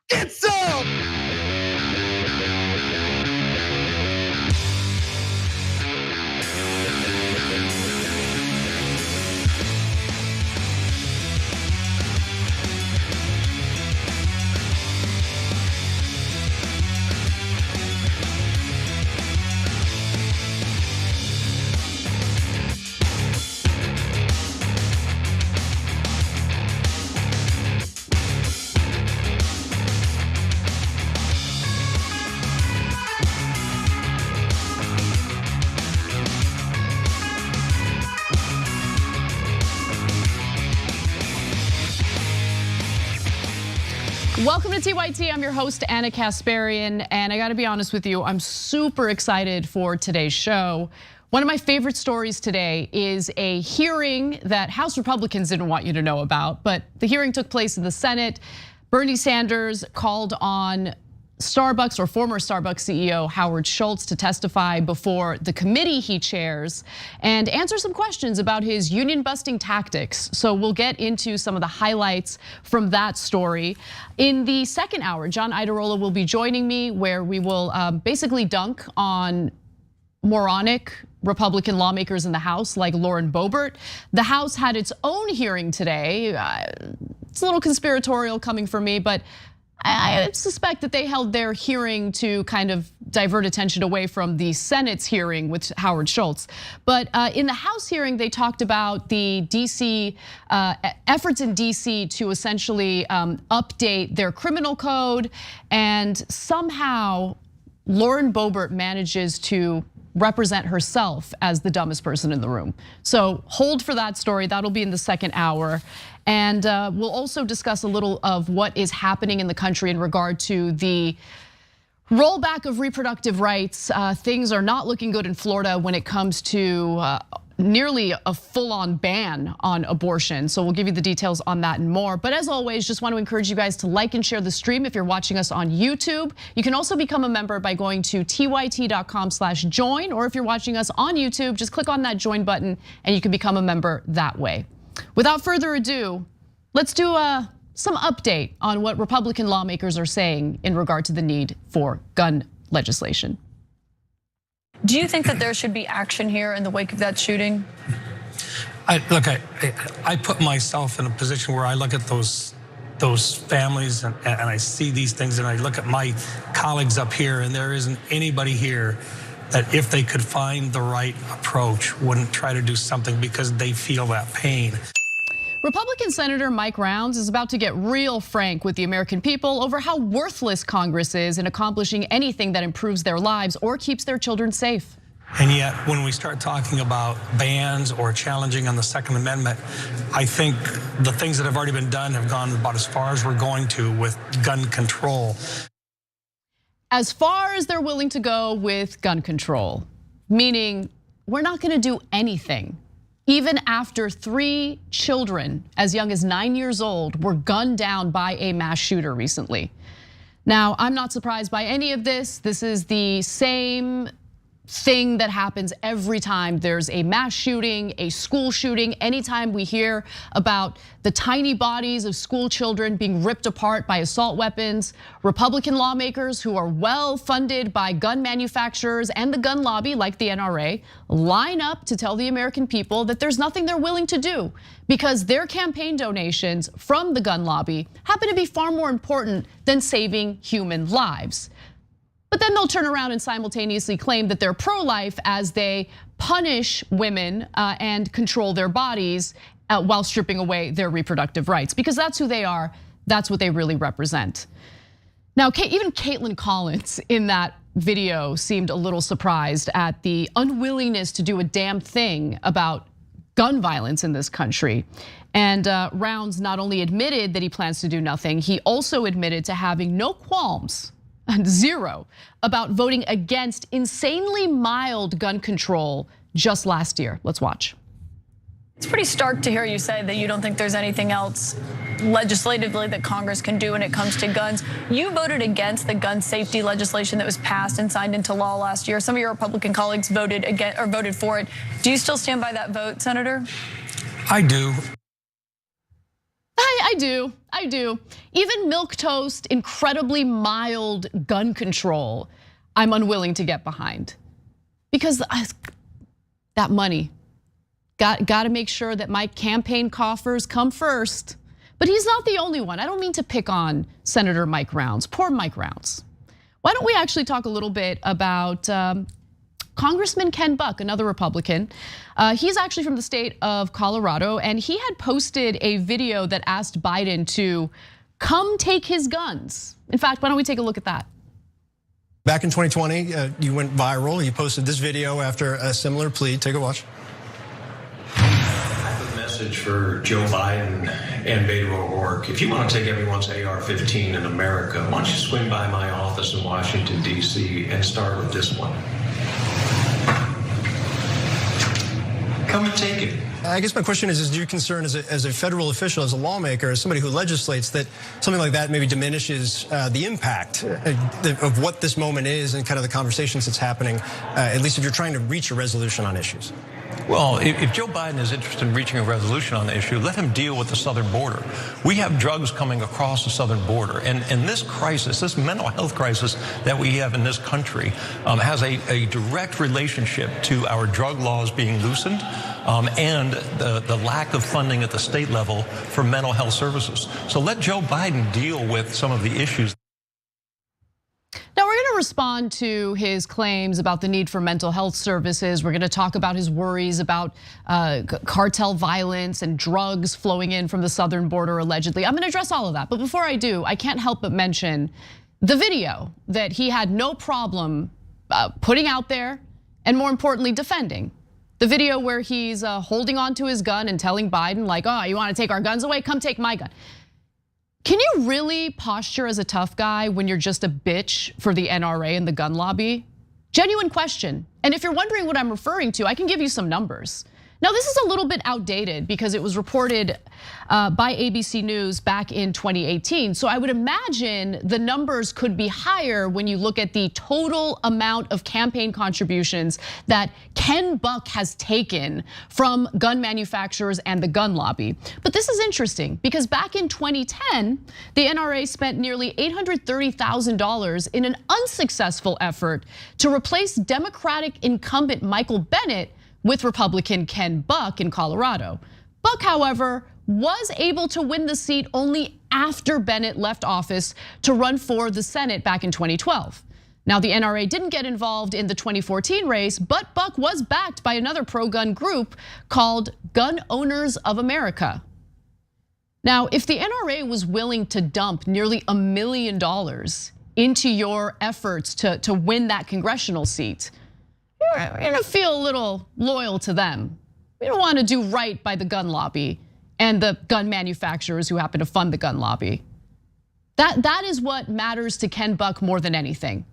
Get some! Welcome to TYT. I'm your host, Anna Kasparian, and I gotta be honest with you, I'm super excited for today's show. One of my favorite stories today is a hearing that House Republicans didn't want you to know about, but the hearing took place in the Senate. Bernie Sanders called on Starbucks or former Starbucks CEO Howard Schultz to testify before the committee he chairs and answer some questions about his union busting tactics. So we'll get into some of the highlights from that story. In the second hour, John Iadarola will be joining me where we will basically dunk on moronic Republican lawmakers in the House like Lauren Boebert. The House had its own hearing today. It's a little conspiratorial coming from me, but I suspect that they held their hearing to kind of divert attention away from the Senate's hearing with Howard Schultz. But in the House hearing, they talked about the DC efforts in DC to essentially update their criminal code, and somehow Lauren Boebert manages to represent herself as the dumbest person in the room. So hold for that story, that'll be in the second hour. And we'll also discuss a little of what is happening in the country in regard to the rollback of reproductive rights. Things are not looking good in Florida when it comes to nearly a full-on ban on abortion. So we'll give you the details on that and more. But as always, just want to encourage you guys to like and share the stream if you're watching us on YouTube. You can also become a member by going to tyt.com/join, or if you're watching us on YouTube, just click on that join button and you can become a member that way. Without further ado, let's do some update on what Republican lawmakers are saying in regard to the need for gun legislation. Do you think that there should be action here in the wake of that shooting? I put myself in a position where I look at those families and I see these things, and I look at my colleagues up here, and there isn't anybody here that if they could find the right approach wouldn't try to do something because they feel that pain. Republican Senator Mike Rounds is about to get real frank with the American people over how worthless Congress is in accomplishing anything that improves their lives or keeps their children safe. And yet, when we start talking about bans or challenging on the Second Amendment, I think the things that have already been done have gone about as far as we're going to with gun control. As far as they're willing to go with gun control, meaning we're not gonna do anything. Even after 3 children as young as 9 years old were gunned down by a mass shooter recently. Now, I'm not surprised by any of this. This is the same thing that happens every time there's a mass shooting, a school shooting. Anytime we hear about the tiny bodies of school children being ripped apart by assault weapons, Republican lawmakers who are well funded by gun manufacturers and the gun lobby like the NRA line up to tell the American people that there's nothing they're willing to do because their campaign donations from the gun lobby happen to be far more important than saving human lives. But then they'll turn around and simultaneously claim that they're pro-life as they punish women and control their bodies while stripping away their reproductive rights, because that's who they are, that's what they really represent. Now, even Caitlin Collins in that video seemed a little surprised at the unwillingness to do a damn thing about gun violence in this country. And Rounds not only admitted that he plans to do nothing, he also admitted to having no qualms, zero, about voting against insanely mild gun control just last year. Let's watch. It's pretty stark to hear you say that you don't think there's anything else legislatively that Congress can do when it comes to guns. You voted against the gun safety legislation that was passed and signed into law last year. Some of your Republican colleagues voted against or voted for it. Do you still stand by that vote, Senator? I do. I do. Even milquetoast, incredibly mild gun control, I'm unwilling to get behind. Because that money, got to make sure that my campaign coffers come first. But he's not the only one. I don't mean to pick on Senator Mike Rounds, poor Mike Rounds. Why don't we actually talk a little bit about Congressman Ken Buck, another Republican. He's actually from the state of Colorado, and he had posted a video that asked Biden to come take his guns. In fact, why don't we take a look at that? Back in 2020, you went viral. You posted this video after a similar plea. Take a watch. I have a message for Joe Biden and Beto O'Rourke. If you want to take everyone's AR-15 in America, why don't you swing by my office in Washington, D.C. and start with this one. Come and take it. I guess my question is do you concern as a federal official, as a lawmaker, as somebody who legislates, that something like that maybe diminishes the impact of what this moment is and kind of the conversations that's happening, at least if you're trying to reach a resolution on issues? Well, if Joe Biden is interested in reaching a resolution on the issue, let him deal with the southern border. We have drugs coming across the southern border. And this crisis, this mental health crisis that we have in this country has a direct relationship to our drug laws being loosened and the lack of funding at the state level for mental health services. So let Joe Biden deal with some of the issues. Now we're going to respond to his claims about the need for mental health services. We're going to talk about his worries about cartel violence and drugs flowing in from the southern border allegedly. I'm going to address all of that. But before I do, I can't help but mention the video that he had no problem putting out there and, more importantly, defending. The video where he's holding on to his gun and telling Biden like, oh, you want to take our guns away? Come take my gun. Can you really posture as a tough guy when you're just a bitch for the NRA and the gun lobby? Genuine question. And if you're wondering what I'm referring to, I can give you some numbers. Now, this is a little bit outdated because it was reported by ABC News back in 2018. So I would imagine the numbers could be higher when you look at the total amount of campaign contributions that Ken Buck has taken from gun manufacturers and the gun lobby. But this is interesting because back in 2010, the NRA spent nearly $830,000 in an unsuccessful effort to replace Democratic incumbent Michael Bennet with Republican Ken Buck in Colorado. Buck, however, was able to win the seat only after Bennet left office to run for the Senate back in 2012. Now, the NRA didn't get involved in the 2014 race, but Buck was backed by another pro-gun group called Gun Owners of America. Now, if the NRA was willing to dump nearly $1 million into your efforts to win that congressional seat, you're gonna feel a little loyal to them. We don't want to do right by the gun lobby and the gun manufacturers who happen to fund the gun lobby. That is what matters to Ken Buck more than anything.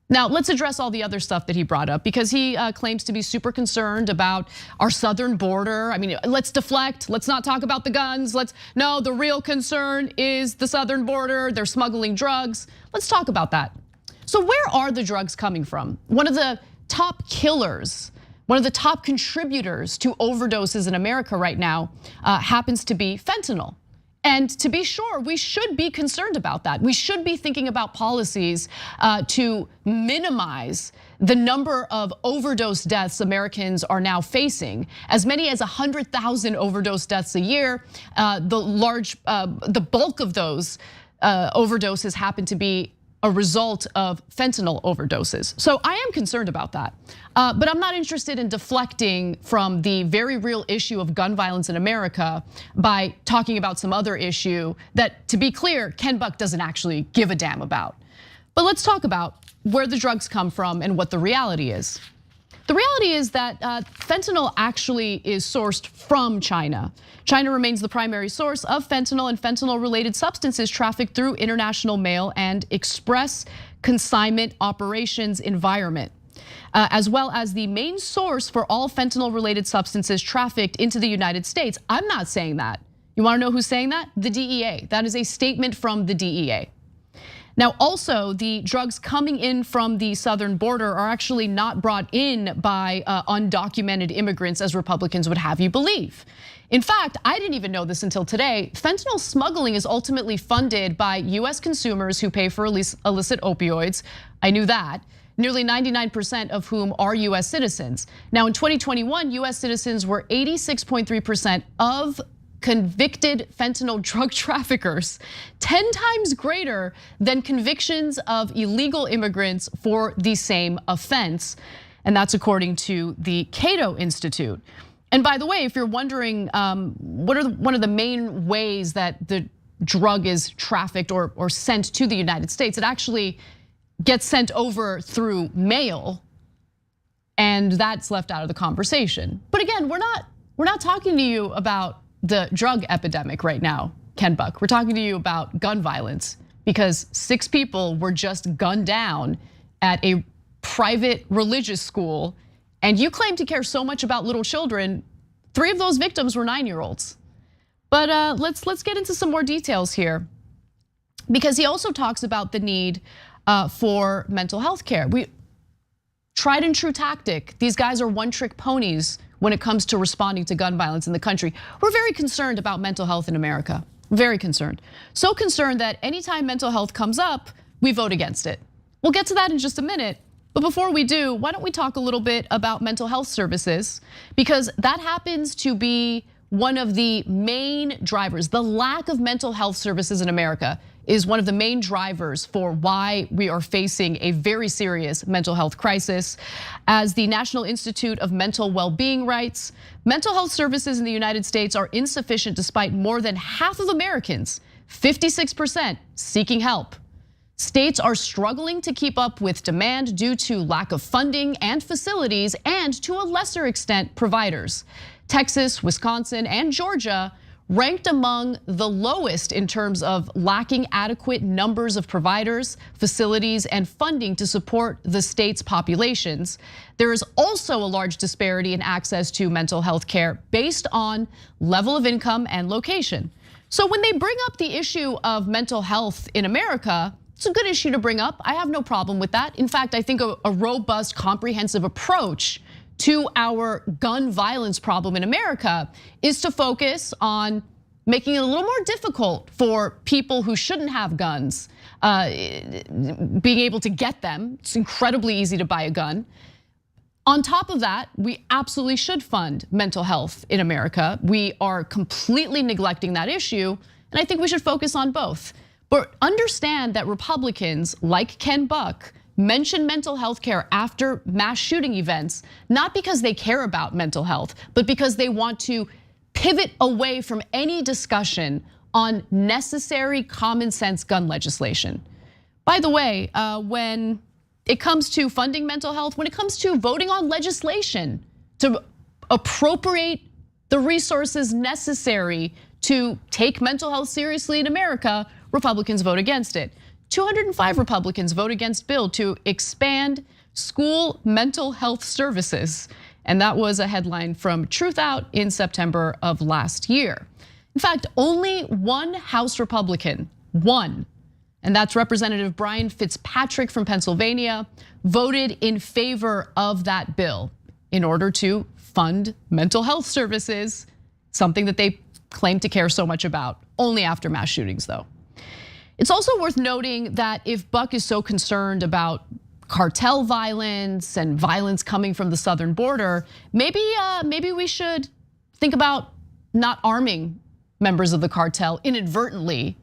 Now, let's address all the other stuff that he brought up because he claims to be super concerned about our southern border. I mean, let's deflect, let's not talk about the guns. No, the real concern is the southern border. They're smuggling drugs. Let's talk about that. So where are the drugs coming from? One of the top killers, one of the top contributors to overdoses in America right now happens to be fentanyl. And to be sure, we should be concerned about that. We should be thinking about policies to minimize the number of overdose deaths Americans are now facing. As many as 100,000 overdose deaths a year. The bulk of those overdoses happen to be a result of fentanyl overdoses. So I am concerned about that. But I'm not interested in deflecting from the very real issue of gun violence in America by talking about some other issue that, to be clear, Ken Buck doesn't actually give a damn about. But let's talk about where the drugs come from and what the reality is. The reality is that fentanyl actually is sourced from China. China remains the primary source of fentanyl and fentanyl-related substances trafficked through international mail and express consignment operations environment, as well as the main source for all fentanyl-related substances trafficked into the United States. I'm not saying that. You wanna know who's saying that? The DEA. That is a statement from the DEA. Now, also, the drugs coming in from the southern border are actually not brought in by undocumented immigrants, as Republicans would have you believe. In fact, I didn't even know this until today. Fentanyl smuggling is ultimately funded by US consumers who pay for illicit opioids. I knew that. Nearly 99% of whom are US citizens. Now, in 2021, US citizens were 86.3% of convicted fentanyl drug traffickers, 10 times greater than convictions of illegal immigrants for the same offense. And that's according to the Cato Institute. And by the way, if you're wondering what are one of the main ways that the drug is trafficked or sent to the United States, it actually gets sent over through mail, and that's left out of the conversation. But again, we're not talking to you about the drug epidemic right now, Ken Buck. We're talking to you about gun violence because 6 people were just gunned down at a private religious school, and you claim to care so much about little children. 3 of those victims were 9-year-olds. But let's get into some more details here, because he also talks about the need for mental health care. Tried and true tactic. These guys are one-trick ponies when it comes to responding to gun violence in the country. We're very concerned about mental health in America. Very concerned. So concerned that anytime mental health comes up, we vote against it. We'll get to that in just a minute. But before we do, why don't we talk a little bit about mental health services? Because that happens to be one of the main drivers. The lack of mental health services in America is one of the main drivers for why we are facing a very serious mental health crisis. As the National Institute of Mental Well-Being writes, mental health services in the United States are insufficient despite more than half of Americans, 56%, seeking help. States are struggling to keep up with demand due to lack of funding and facilities, and to a lesser extent, providers. Texas, Wisconsin, and Georgia ranked among the lowest in terms of lacking adequate numbers of providers, facilities, and funding to support the state's populations. There is also a large disparity in access to mental health care based on level of income and location. So when they bring up the issue of mental health in America, it's a good issue to bring up. I have no problem with that. In fact, I think a robust, comprehensive approach to our gun violence problem in America is to focus on making it a little more difficult for people who shouldn't have guns, being able to get them. It's incredibly easy to buy a gun. On top of that, we absolutely should fund mental health in America. We are completely neglecting that issue, and I think we should focus on both. But understand that Republicans, like Ken Buck, mention mental health care after mass shooting events, not because they care about mental health, but because they want to pivot away from any discussion on necessary common sense gun legislation. By the way, when it comes to funding mental health, when it comes to voting on legislation to appropriate the resources necessary to take mental health seriously in America, Republicans vote against it. 205 Republicans vote against bill to expand school mental health services. And that was a headline from Truth Out in September of last year. In fact, only one House Republican, one, and that's Representative Brian Fitzpatrick from Pennsylvania, voted in favor of that bill in order to fund mental health services, something that they claim to care so much about, only after mass shootings though. It's also worth noting that if Buck is so concerned about cartel violence and violence coming from the southern border, maybe we should think about not arming members of the cartel inadvertently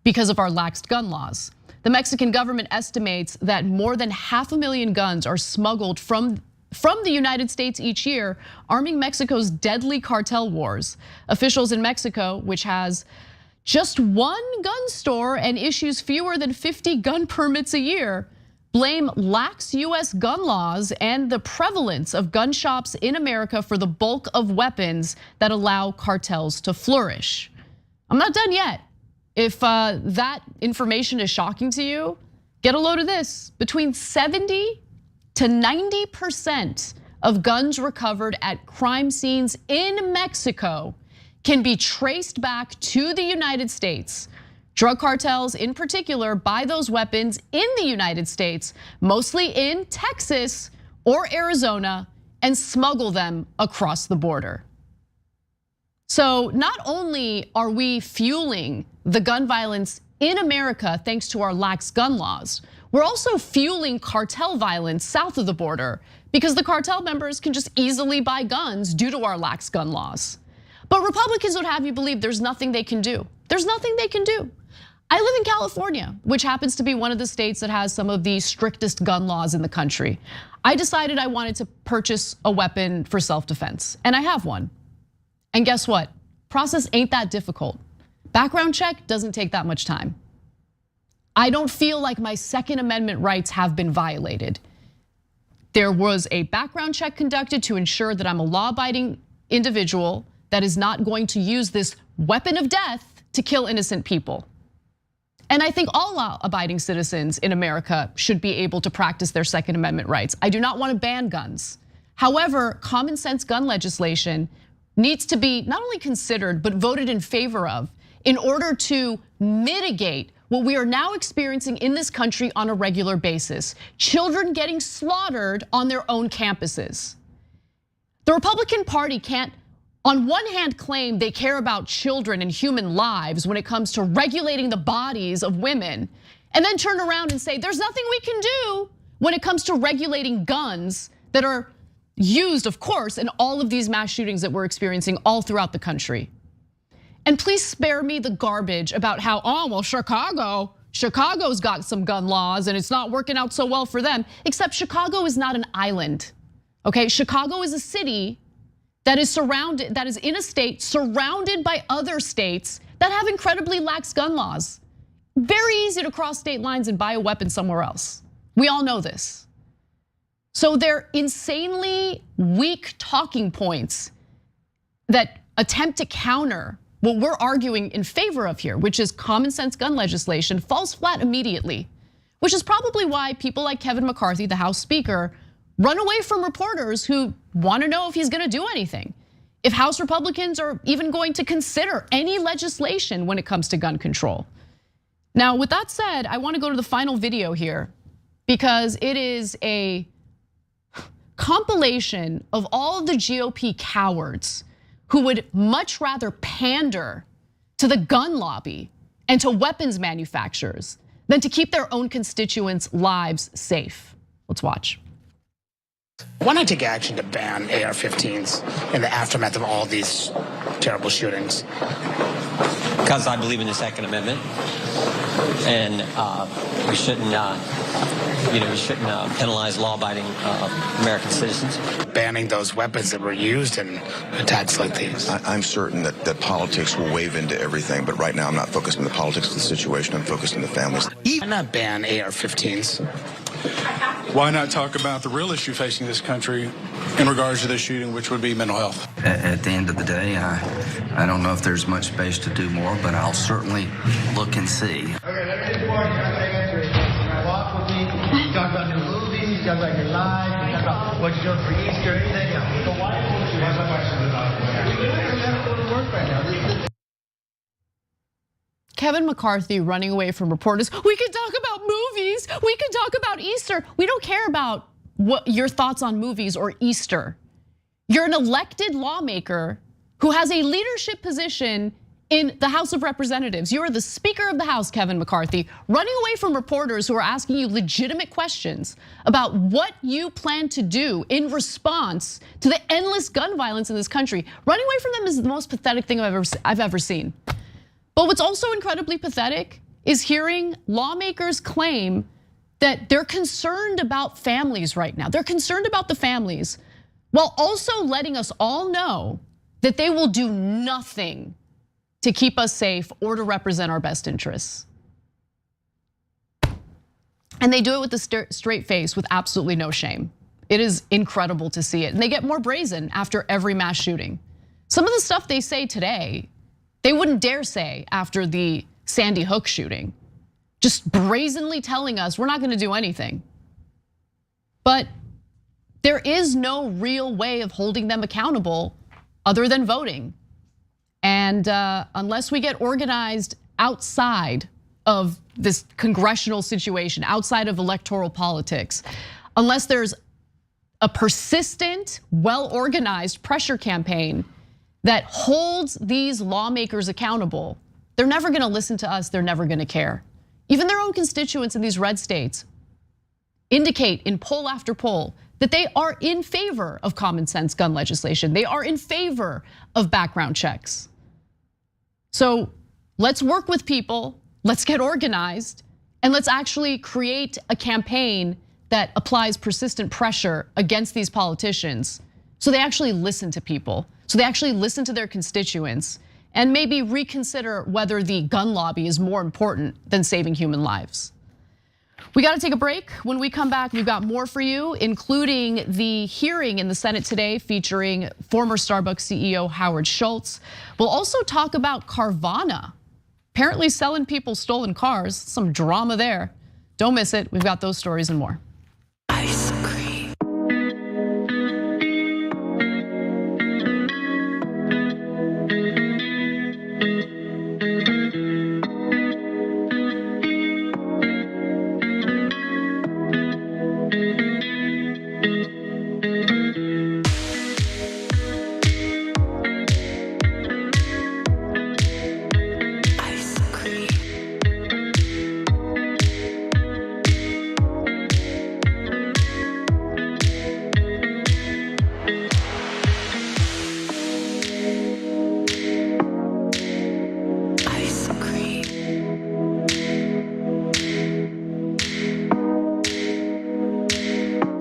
because of our lax gun laws. The Mexican government estimates that more than 500,000 guns are smuggled from the United States each year, arming Mexico's deadly cartel wars. Officials in Mexico, which has just one gun store and issues fewer than 50 gun permits a year, blame lax US gun laws and the prevalence of gun shops in America for the bulk of weapons that allow cartels to flourish. I'm not done yet. If that information is shocking to you, get a load of this. Between 70 to 90% of guns recovered at crime scenes in Mexico can be traced back to the United States Drug cartels in particular buy those weapons in the United States, mostly in Texas or Arizona, and smuggle them across the border. So not only are we fueling the gun violence in America thanks to our lax gun laws, we're also fueling cartel violence south of the border because the cartel members can just easily buy guns due to our lax gun laws. But Republicans would have you believe there's nothing they can do. There's nothing they can do. I live in California, which happens to be one of the states that has some of the strictest gun laws in the country. I decided I wanted to purchase a weapon for self-defense, and I have one. And guess what? Process ain't that difficult. Background check doesn't take that much time. I don't feel like my Second Amendment rights have been violated. There was a background check conducted to ensure that I'm a law-abiding individual that is not going to use this weapon of death to kill innocent people. And I think all law-abiding citizens in America should be able to practice their Second Amendment rights. I do not want to ban guns. However, common sense gun legislation needs to be not only considered, but voted in favor of in order to mitigate what we are now experiencing in this country on a regular basis. Children getting slaughtered on their own campuses. The Republican Party can't, on one hand, claim they care about children and human lives when it comes to regulating the bodies of women, and then turn around and say there's nothing we can do when it comes to regulating guns that are used, of course, in all of these mass shootings that we're experiencing all throughout the country. And please spare me the garbage about how, well, Chicago's got some gun laws and it's not working out so well for them, except Chicago is not an island, okay? Chicago is a city that is in a state surrounded by other states that have incredibly lax gun laws. Very easy to cross state lines and buy a weapon somewhere else. We all know this. So they're insanely weak talking points that attempt to counter what we're arguing in favor of here, which is common sense gun legislation, falls flat immediately, which is probably why people like Kevin McCarthy, the House Speaker, run away from reporters who want to know if he's going to do anything. If House Republicans are even going to consider any legislation when it comes to gun control. Now, with that said, I want to go to the final video here because it is a compilation of all of the GOP cowards who would much rather pander to the gun lobby and to weapons manufacturers than to keep their own constituents' lives safe. Let's watch. Why not take action to ban AR-15s in the aftermath of all these terrible shootings? Because I believe in the Second Amendment, and we shouldn't, penalize law-abiding American citizens. Banning those weapons that were used in attacks like these. I'm certain that politics will wave into everything, but right now I'm not focused on the politics of the situation. I'm focused on the families. Why not ban AR-15s? Why not talk about the real issue facing this country in regards to this shooting, which would be mental health? At the end of the day, I don't know if there's much space to do more, but I'll certainly look and see. Okay, let me get you more. You answer it. You walk with me. You talk about your movies. You talk about your life. You talk about what you're doing for Easter. Anything else. So why don't you have questions about it? We don't have to go to work right now. Kevin McCarthy running away from reporters. We can talk about movies. We can talk about Easter. We don't care about what your thoughts on movies or Easter. You're an elected lawmaker who has a leadership position in the House of Representatives. You are the Speaker of the House, Kevin McCarthy, running away from reporters who are asking you legitimate questions about what you plan to do in response to the endless gun violence in this country. Running away from them is the most pathetic thing I've ever seen. But what's also incredibly pathetic is hearing lawmakers claim that they're concerned about families right now. They're concerned about the families, while also letting us all know that they will do nothing to keep us safe or to represent our best interests. And they do it with a straight face with absolutely no shame. It is incredible to see it. And they get more brazen after every mass shooting. Some of the stuff they say today, they wouldn't dare say after the Sandy Hook shooting. Just brazenly telling us we're not gonna do anything. But there is no real way of holding them accountable other than voting. And unless we get organized outside of this congressional situation, outside of electoral politics, unless there's a persistent, well-organized pressure campaign that holds these lawmakers accountable, they're never gonna listen to us, they're never gonna care. Even their own constituents in these red states indicate in poll after poll that they are in favor of common sense gun legislation. They are in favor of background checks. So let's work with people, let's get organized, and let's actually create a campaign that applies persistent pressure against these politicians so they actually listen to people, so they actually listen to their constituents, and maybe reconsider whether the gun lobby is more important than saving human lives. We gotta take a break. When we come back, we've got more for you, including the hearing in the Senate today featuring former Starbucks CEO Howard Schultz. We'll also talk about Carvana, apparently selling people stolen cars, some drama there. Don't miss it, we've got those stories and more. Ice cream.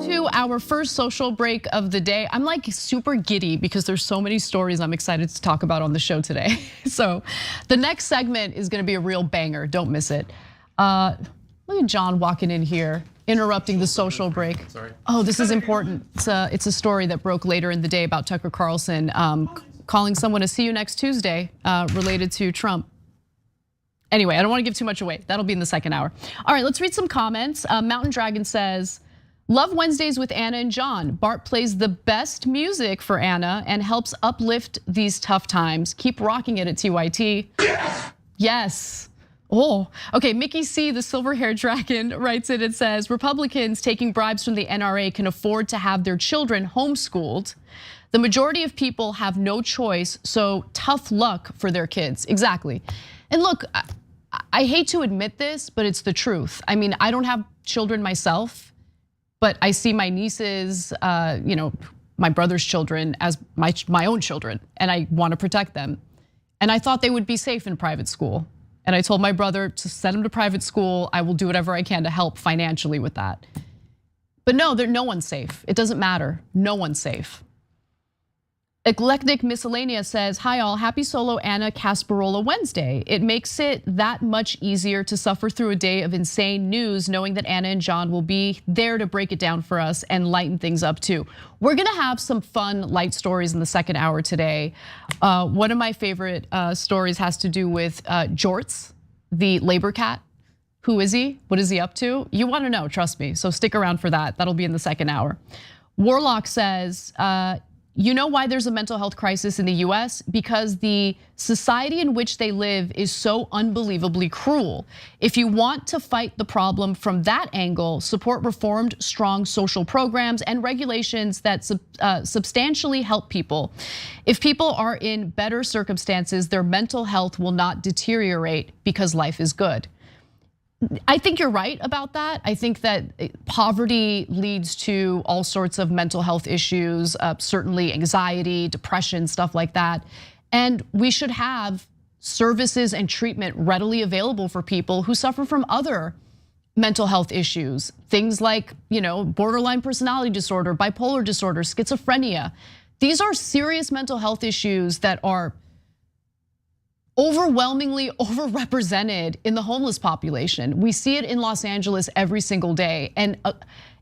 2, our first social break of the day. I'm like super giddy because there's so many stories I'm excited to talk about on the show today. So the next segment is gonna be a real banger, don't miss it. Look at John walking in here, interrupting the social break. Sorry. Oh, this is important. It's a story that broke later in the day about Tucker Carlson calling someone to see you next Tuesday related to Trump. Anyway, I don't want to give too much away. That'll be in the second hour. All right, let's read some comments. Mountain Dragon says, love Wednesdays with Anna and John. Bart plays the best music for Anna and helps uplift these tough times. Keep rocking it at TYT. Yes. Oh, okay, Mickey C, the silver-haired dragon, writes it and says, Republicans taking bribes from the NRA can afford to have their children homeschooled. The majority of people have no choice, so tough luck for their kids. Exactly. And look, I hate to admit this, but it's the truth. I mean, I don't have children myself, but I see my nieces, my brother's children as my own children, and I want to protect them. And I thought they would be safe in private school. And I told my brother to send them to private school. I will do whatever I can to help financially with that. But no, no one's safe. It doesn't matter. No one's safe. Eclectic Miscellanea says, hi all, happy solo Anna Casparola Wednesday. It makes it that much easier to suffer through a day of insane news knowing that Anna and John will be there to break it down for us and lighten things up too. We're gonna have some fun light stories in the second hour today. One of my favorite stories has to do with Jorts, the labor cat. Who is he? What is he up to? You wanna know, trust me. So stick around for that. That'll be in the second hour. Warlock says, you know why there's a mental health crisis in the US? Because the society in which they live is so unbelievably cruel. If you want to fight the problem from that angle, support reformed, strong social programs and regulations that substantially help people. If people are in better circumstances, their mental health will not deteriorate because life is good. I think you're right about that. I think that poverty leads to all sorts of mental health issues, certainly anxiety, depression, stuff like that. And we should have services and treatment readily available for people who suffer from other mental health issues. Things like, borderline personality disorder, bipolar disorder, schizophrenia. These are serious mental health issues that are overwhelmingly overrepresented in the homeless population. We see it in Los Angeles every single day. And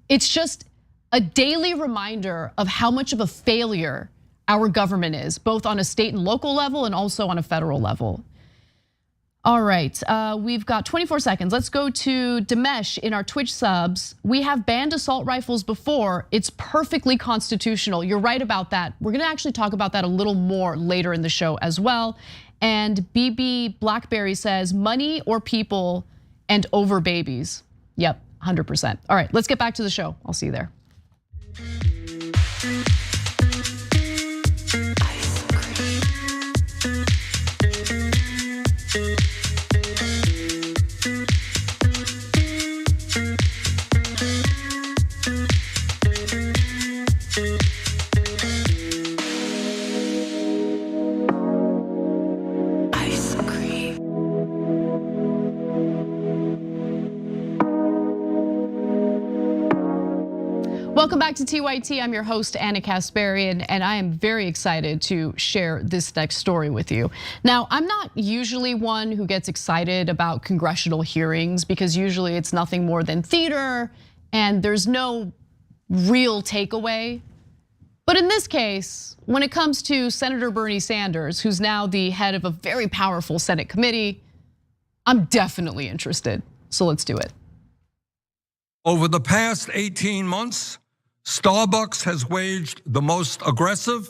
it's just a daily reminder of how much of a failure our government is, both on a state and local level and also on a federal level. All right, we've got 24 seconds. Let's go to Dimesh in our Twitch subs. We have banned assault rifles before. It's perfectly constitutional. You're right about that. We're gonna actually talk about that a little more later in the show as well. And BB Blackberry says, money or people and over babies. Yep, 100%. All right, let's get back to the show. I'll see you there. Welcome back to TYT. I'm your host, Anna Kasparian, and I am very excited to share this next story with you. Now, I'm not usually one who gets excited about congressional hearings because usually it's nothing more than theater and there's no real takeaway. But in this case, when it comes to Senator Bernie Sanders, who's now the head of a very powerful Senate committee, I'm definitely interested. So let's do it. Over the past 18 months, Starbucks has waged the most aggressive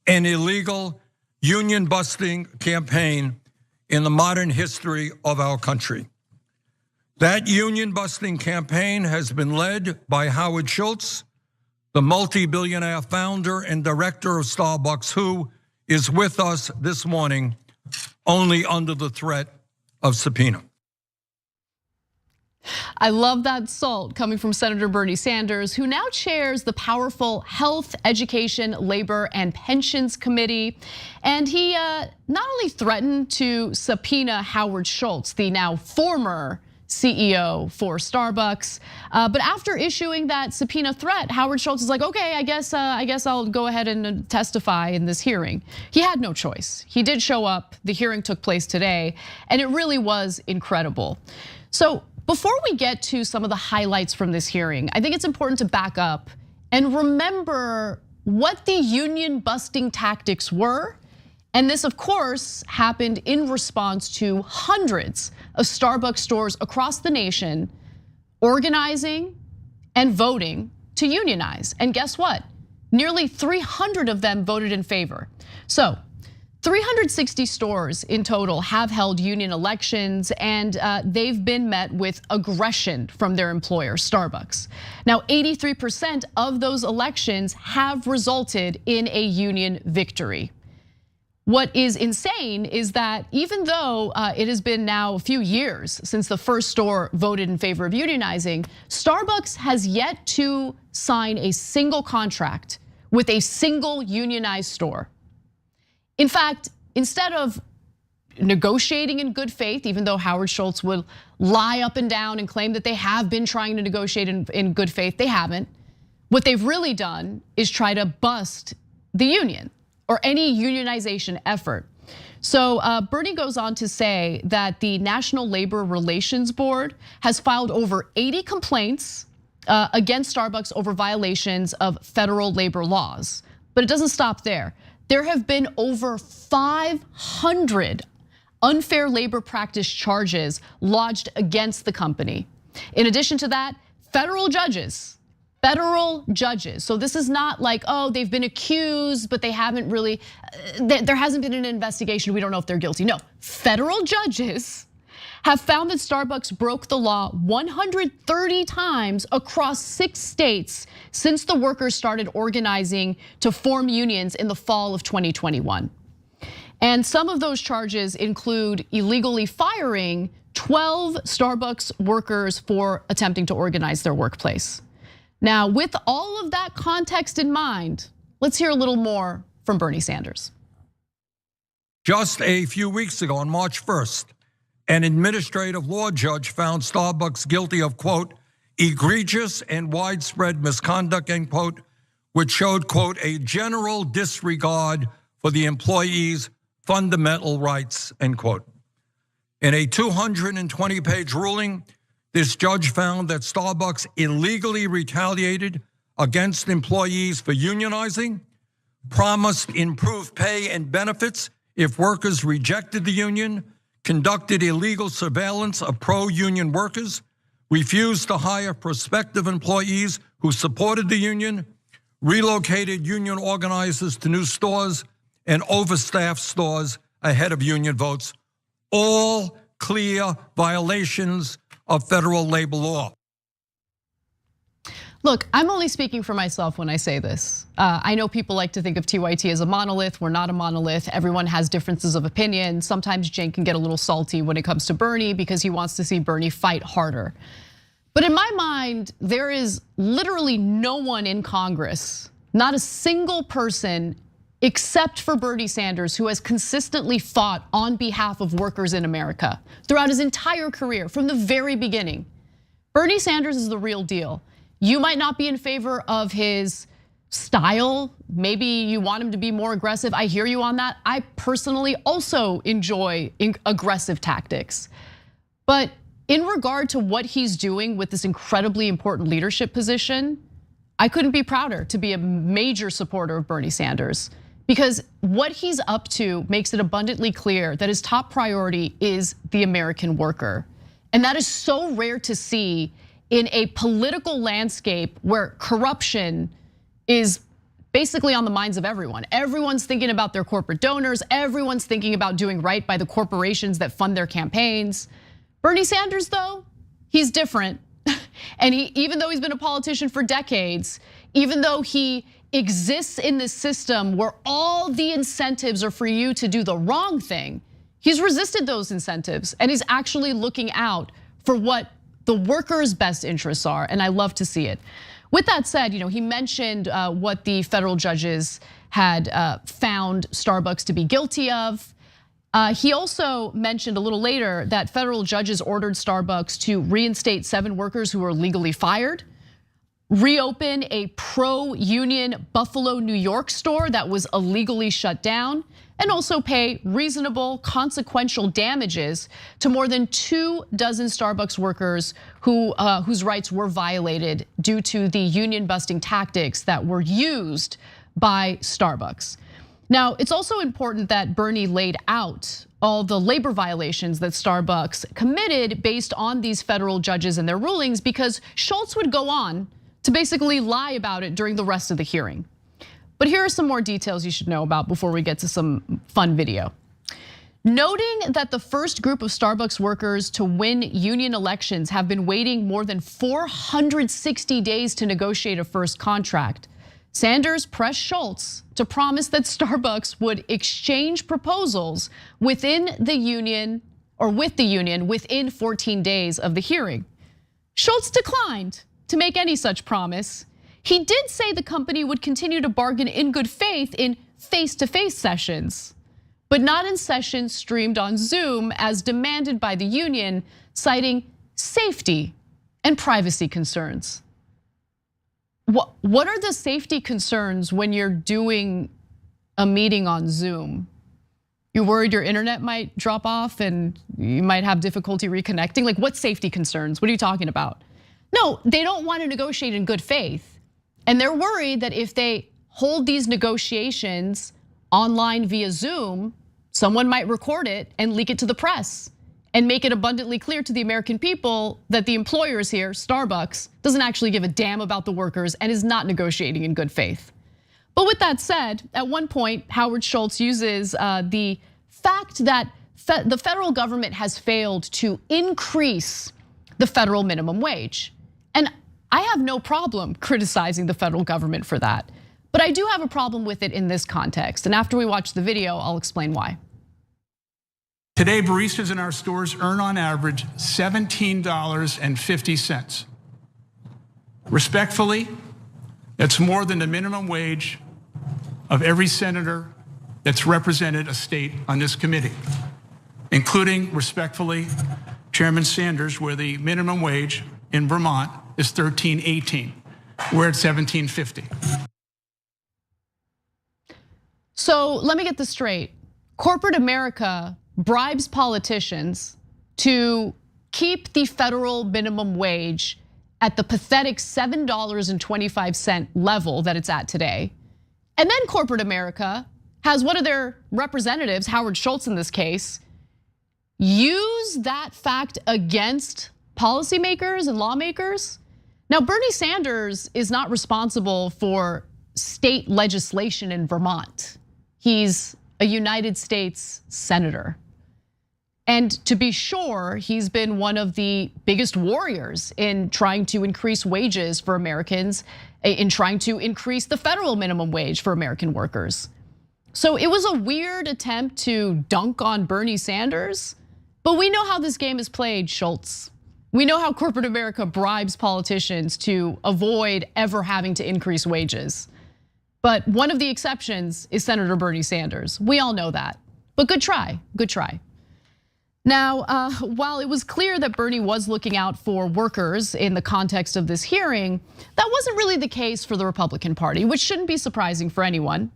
and illegal union busting campaign in the modern history of our country. That union busting campaign has been led by Howard Schultz, the multi-billionaire founder and director of Starbucks, who is with us this morning only under the threat of subpoena. I love that salt coming from Senator Bernie Sanders, who now chairs the powerful Health, Education, Labor, and Pensions Committee. And he not only threatened to subpoena Howard Schultz, the now former CEO for Starbucks, but after issuing that subpoena threat, Howard Schultz is like, okay, I guess I'll go ahead and testify in this hearing. He had no choice. He did show up. The hearing took place today, and it really was incredible. So before we get to some of the highlights from this hearing, I think it's important to back up and remember what the union busting tactics were. And this, of course, happened in response to hundreds of Starbucks stores across the nation organizing and voting to unionize. And guess what? Nearly 300 of them voted in favor. So 360 stores in total have held union elections, and they've been met with aggression from their employer, Starbucks. Now, 83% of those elections have resulted in a union victory. What is insane is that even though it has been now a few years since the first store voted in favor of unionizing, Starbucks has yet to sign a single contract with a single unionized store. In fact, instead of negotiating in good faith, even though Howard Schultz would lie up and down and claim that they have been trying to negotiate in good faith, they haven't. What they've really done is try to bust the union or any unionization effort. So Bernie goes on to say that the National Labor Relations Board has filed over 80 complaints against Starbucks over violations of federal labor laws. But it doesn't stop there. There have been over 500 unfair labor practice charges lodged against the company. In addition to that, federal judges. So this is not like, oh, they've been accused, but they haven't really, there hasn't been an investigation. We don't know if they're guilty. No, federal judges have found that Starbucks broke the law 130 times across 6 states since the workers started organizing to form unions in the fall of 2021. And some of those charges include illegally firing 12 Starbucks workers for attempting to organize their workplace. Now, with all of that context in mind, let's hear a little more from Bernie Sanders. Just a few weeks ago, on March 1st, an administrative law judge found Starbucks guilty of, quote, egregious and widespread misconduct, end quote, which showed, quote, a general disregard for the employees' fundamental rights, end quote. In a 220-page ruling, this judge found that Starbucks illegally retaliated against employees for unionizing, promised improved pay and benefits if workers rejected the union, conducted illegal surveillance of pro-union workers, refused to hire prospective employees who supported the union, relocated union organizers to new stores, and overstaffed stores ahead of union votes, all clear violations of federal labor law. Look, I'm only speaking for myself when I say this. I know people like to think of TYT as a monolith. We're not a monolith. Everyone has differences of opinion. Sometimes Cenk can get a little salty when it comes to Bernie because he wants to see Bernie fight harder. But in my mind, there is literally no one in Congress, not a single person except for Bernie Sanders, who has consistently fought on behalf of workers in America throughout his entire career from the very beginning. Bernie Sanders is the real deal. You might not be in favor of his style. Maybe you want him to be more aggressive. I hear you on that. I personally also enjoy aggressive tactics. But in regard to what he's doing with this incredibly important leadership position, I couldn't be prouder to be a major supporter of Bernie Sanders, because what he's up to makes it abundantly clear that his top priority is the American worker. And that is so rare to see in a political landscape where corruption is basically on the minds of everyone. Everyone's thinking about their corporate donors. Everyone's thinking about doing right by the corporations that fund their campaigns. Bernie Sanders, though, he's different. And even though he's been a politician for decades, even though he exists in this system where all the incentives are for you to do the wrong thing, he's resisted those incentives and he's actually looking out for what the workers' best interests are, and I love to see it. With that said, he mentioned what the federal judges had found Starbucks to be guilty of. He also mentioned a little later that federal judges ordered Starbucks to reinstate 7 workers who were legally fired, reopen a pro-union Buffalo, New York store that was illegally shut down, and also pay reasonable consequential damages to more than 24 Starbucks workers whose rights were violated due to the union busting tactics that were used by Starbucks. Now, it's also important that Bernie laid out all the labor violations that Starbucks committed based on these federal judges and their rulings, because Schultz would go on to basically lie about it during the rest of the hearing. But here are some more details you should know about before we get to some fun video. Noting that the first group of Starbucks workers to win union elections have been waiting more than 460 days to negotiate a first contract, Sanders pressed Schultz to promise that Starbucks would exchange proposals within the union or with the union within 14 days of the hearing. Schultz declined to make any such promise. He did say the company would continue to bargain in good faith in face-to-face sessions, but not in sessions streamed on Zoom as demanded by the union, citing safety and privacy concerns. What are the safety concerns when you're doing a meeting on Zoom? You're worried your internet might drop off and you might have difficulty reconnecting? Like, what safety concerns? What are you talking about? No, they don't want to negotiate in good faith. And they're worried that if they hold these negotiations online via Zoom, someone might record it and leak it to the press and make it abundantly clear to the American people that the employers here, Starbucks, doesn't actually give a damn about the workers and is not negotiating in good faith. But with that said, at one point, Howard Schultz uses the fact that the federal government has failed to increase the federal minimum wage. And I have no problem criticizing the federal government for that, but I do have a problem with it in this context. And after we watch the video, I'll explain why. Today, baristas in our stores earn on average $17.50. Respectfully, that's more than the minimum wage of every senator that's represented a state on this committee, including, respectfully, Chairman Sanders, where the minimum wage in Vermont is $13.18. We're at $17.50. So let me get this straight. Corporate America bribes politicians to keep the federal minimum wage at the pathetic $7.25 level that it's at today. And then corporate America has one of their representatives, Howard Schultz in this case, use that fact against policymakers and lawmakers? Now, Bernie Sanders is not responsible for state legislation in Vermont. He's a United States senator. And to be sure, he's been one of the biggest warriors in trying to increase wages for Americans, in trying to increase the federal minimum wage for American workers. So it was a weird attempt to dunk on Bernie Sanders, but we know how this game is played, Schultz. We know how corporate America bribes politicians to avoid ever having to increase wages. But one of the exceptions is Senator Bernie Sanders. We all know that, but good try, good try. Now, while it was clear that Bernie was looking out for workers in the context of this hearing, that wasn't really the case for the Republican Party, which shouldn't be surprising for anyone.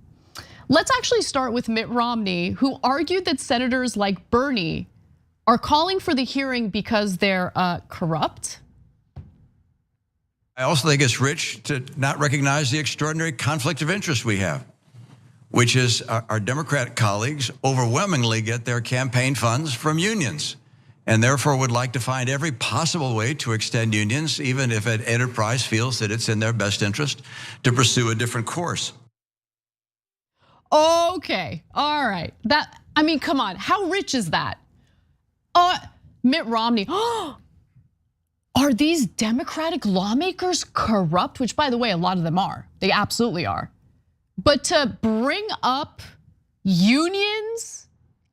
Let's actually start with Mitt Romney, who argued that senators like Bernie are calling for the hearing because they're corrupt. I also think it's rich to not recognize the extraordinary conflict of interest we have, which is our Democrat colleagues overwhelmingly get their campaign funds from unions, and therefore would like to find every possible way to extend unions, even if an enterprise feels that it's in their best interest to pursue a different course. Okay, all right. I mean, come on, how rich is that? Mitt Romney, are these Democratic lawmakers corrupt? Which, by the way, a lot of them are. They absolutely are. But to bring up unions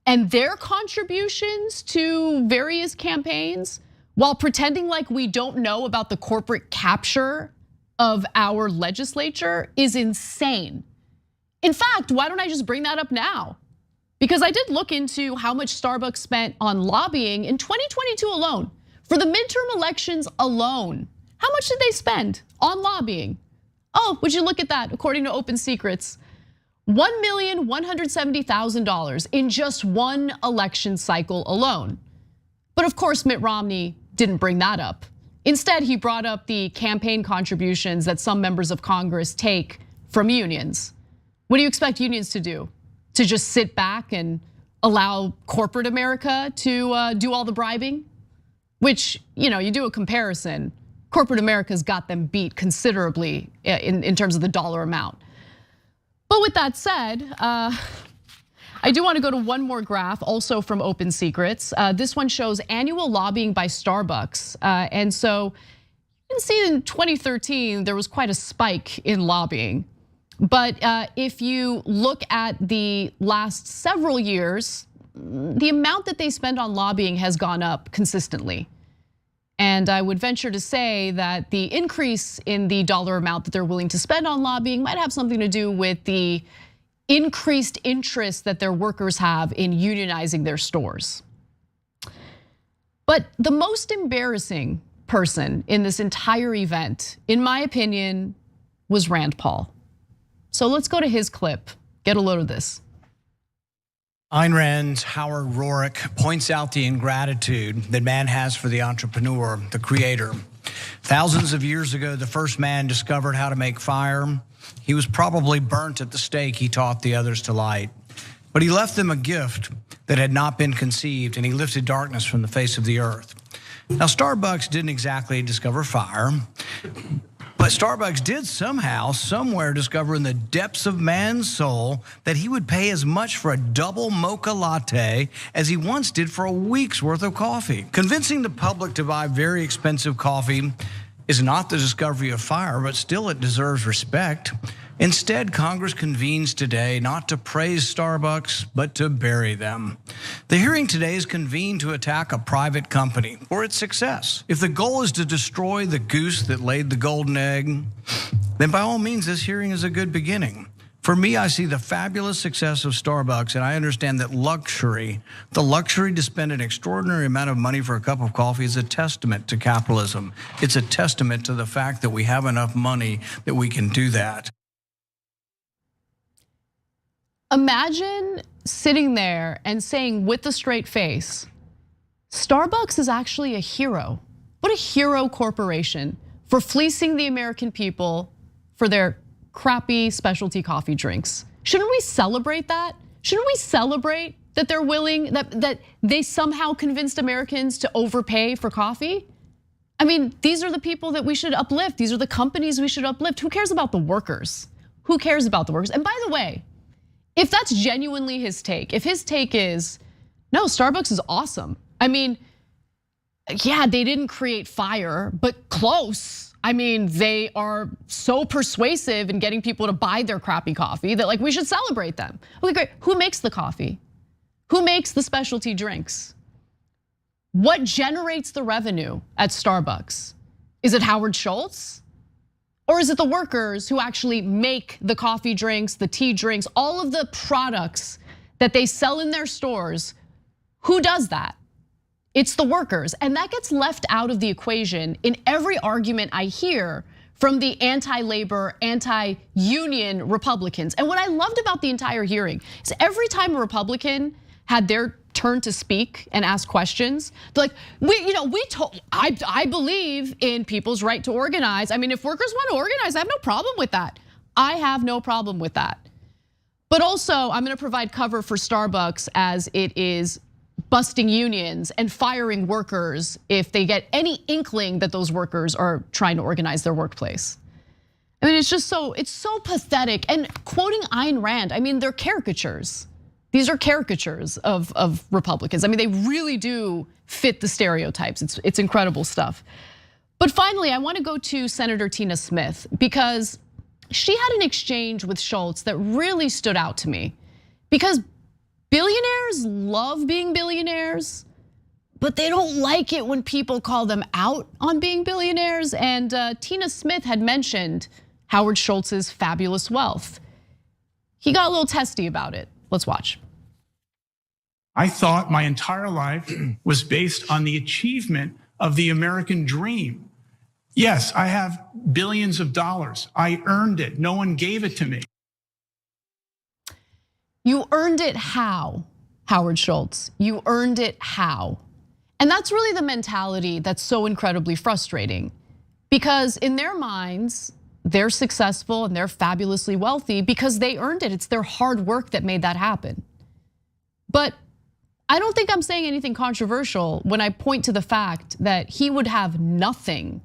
and their contributions to various campaigns while pretending like we don't know about the corporate capture of our legislature is insane. In fact, why don't I just bring that up now? Because I did look into how much Starbucks spent on lobbying in 2022 alone. For the midterm elections alone, how much did they spend on lobbying? Oh, would you look at that? According to Open Secrets, $1,170,000 in just one election cycle alone. But of course, Mitt Romney didn't bring that up. Instead, he brought up the campaign contributions that some members of Congress take from unions. What do you expect unions to do? To just sit back and allow corporate America to do all the bribing? Which, you do a comparison. Corporate America's got them beat considerably in terms of the dollar amount. But with that said, I do want to go to one more graph, also from Open Secrets. This one shows annual lobbying by Starbucks. And so you can see in 2013, there was quite a spike in lobbying. But if you look at the last several years, the amount that they spend on lobbying has gone up consistently. And I would venture to say that the increase in the dollar amount that they're willing to spend on lobbying might have something to do with the increased interest that their workers have in unionizing their stores. But the most embarrassing person in this entire event, in my opinion, was Rand Paul. So let's go to his clip, get a load of this. Ayn Rand's Howard Roark points out the ingratitude that man has for the entrepreneur, the creator. Thousands of years ago, the first man discovered how to make fire. He was probably burnt at the stake he taught the others to light. But he left them a gift that had not been conceived, and he lifted darkness from the face of the earth. Now, Starbucks didn't exactly discover fire, but Starbucks did somehow, somewhere discover in the depths of man's soul that he would pay as much for a double mocha latte as he once did for a week's worth of coffee. Convincing the public to buy very expensive coffee is not the discovery of fire, but still it deserves respect. Instead, Congress convenes today not to praise Starbucks, but to bury them. The hearing today is convened to attack a private company for its success. If the goal is to destroy the goose that laid the golden egg, then by all means, this hearing is a good beginning. For me, I see the fabulous success of Starbucks, and I understand that luxury, the luxury to spend an extraordinary amount of money for a cup of coffee, is a testament to capitalism. It's a testament to the fact that we have enough money that we can do that. Imagine sitting there and saying with a straight face, Starbucks is actually a hero. What a hero corporation for fleecing the American people for their crappy specialty coffee drinks. Shouldn't we celebrate that? Shouldn't we celebrate that they're willing, that they somehow convinced Americans to overpay for coffee? I mean, these are the people that we should uplift. These are the companies we should uplift. Who cares about the workers? Who cares about the workers? And by the way, if that's genuinely his take, if his take is, no, Starbucks is awesome. I mean, yeah, they didn't create fire, but close. I mean, they are so persuasive in getting people to buy their crappy coffee that like we should celebrate them. Okay, great. Who makes the coffee? Who makes the specialty drinks? What generates the revenue at Starbucks? Is it Howard Schultz? Or is it the workers who actually make the coffee drinks, the tea drinks, all of the products that they sell in their stores? Who does that? It's the workers, and that gets left out of the equation in every argument I hear from the anti-labor, anti-union Republicans. And what I loved about the entire hearing is every time a Republican had their turn to speak and ask questions, they're like, I believe in people's right to organize. I mean, if workers want to organize, I have no problem with that. I have no problem with that. But also, I'm gonna provide cover for Starbucks as it is busting unions and firing workers if they get any inkling that those workers are trying to organize their workplace. I mean, it's so pathetic. And quoting Ayn Rand, I mean, they're caricatures. These are caricatures of Republicans. I mean, they really do fit the stereotypes. It's incredible stuff. But finally, I want to go to Senator Tina Smith because she had an exchange with Schultz that really stood out to me. Because billionaires love being billionaires, but they don't like it when people call them out on being billionaires. And Tina Smith had mentioned Howard Schultz's fabulous wealth. He got a little testy about it. Let's watch. I thought my entire life was based on the achievement of the American dream. Yes, I have billions of dollars. I earned it. No one gave it to me. You earned it how, Howard Schultz? You earned it how? And that's really the mentality that's so incredibly frustrating. Because in their minds, they're successful and they're fabulously wealthy because they earned it. It's their hard work that made that happen. But I don't think I'm saying anything controversial when I point to the fact that he would have nothing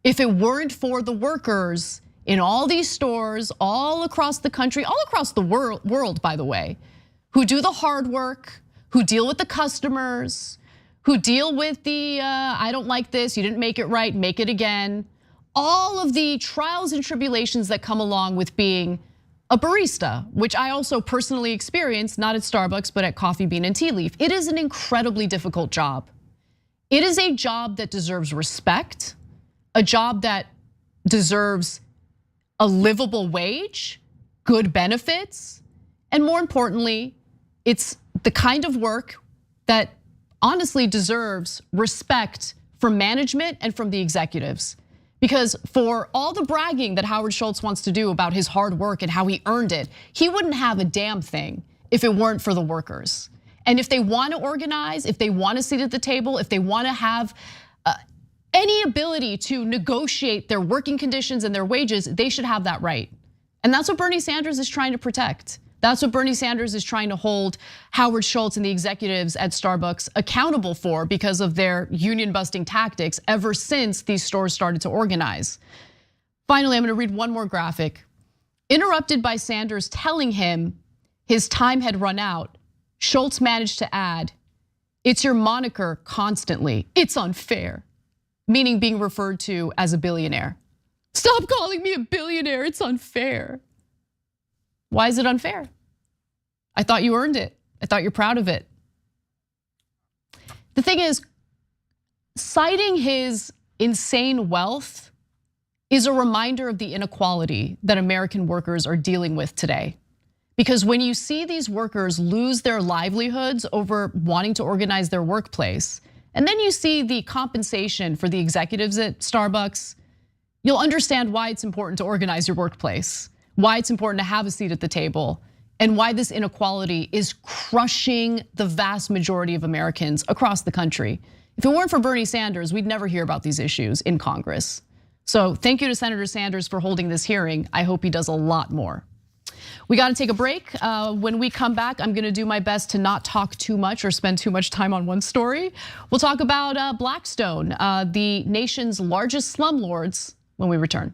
if it weren't for the workers in all these stores all across the country, all across the world, by the way, who do the hard work, who deal with the customers, who deal with the, I don't like this, you didn't make it right, make it again. All of the trials and tribulations that come along with being a barista, which I also personally experienced, not at Starbucks, but at Coffee Bean and Tea Leaf. It is an incredibly difficult job. It is a job that deserves respect, a job that deserves a livable wage, good benefits, and more importantly, it's the kind of work that honestly deserves respect from management and from the executives. Because for all the bragging that Howard Schultz wants to do about his hard work and how he earned it, he wouldn't have a damn thing if it weren't for the workers. And if they want to organize, if they want to sit at the table, if they want to have any ability to negotiate their working conditions and their wages, they should have that right. And that's what Bernie Sanders is trying to protect. That's what Bernie Sanders is trying to hold Howard Schultz and the executives at Starbucks accountable for because of their union busting tactics ever since these stores started to organize. Finally, I'm gonna read one more graphic. Interrupted by Sanders telling him his time had run out, Schultz managed to add, "It's your moniker constantly. It's unfair." Meaning being referred to as a billionaire. Stop calling me a billionaire, it's unfair. Why is it unfair? I thought you earned it. I thought you're proud of it. The thing is, citing his insane wealth is a reminder of the inequality that American workers are dealing with today. Because when you see these workers lose their livelihoods over wanting to organize their workplace, and then you see the compensation for the executives at Starbucks, you'll understand why it's important to organize your workplace, why it's important to have a seat at the table, and why this inequality is crushing the vast majority of Americans across the country. If it weren't for Bernie Sanders, we'd never hear about these issues in Congress. So thank you to Senator Sanders for holding this hearing. I hope he does a lot more. We got to take a break. When we come back, I'm going to do my best to not talk too much or spend too much time on one story. We'll talk about Blackstone, the nation's largest slumlords, when we return.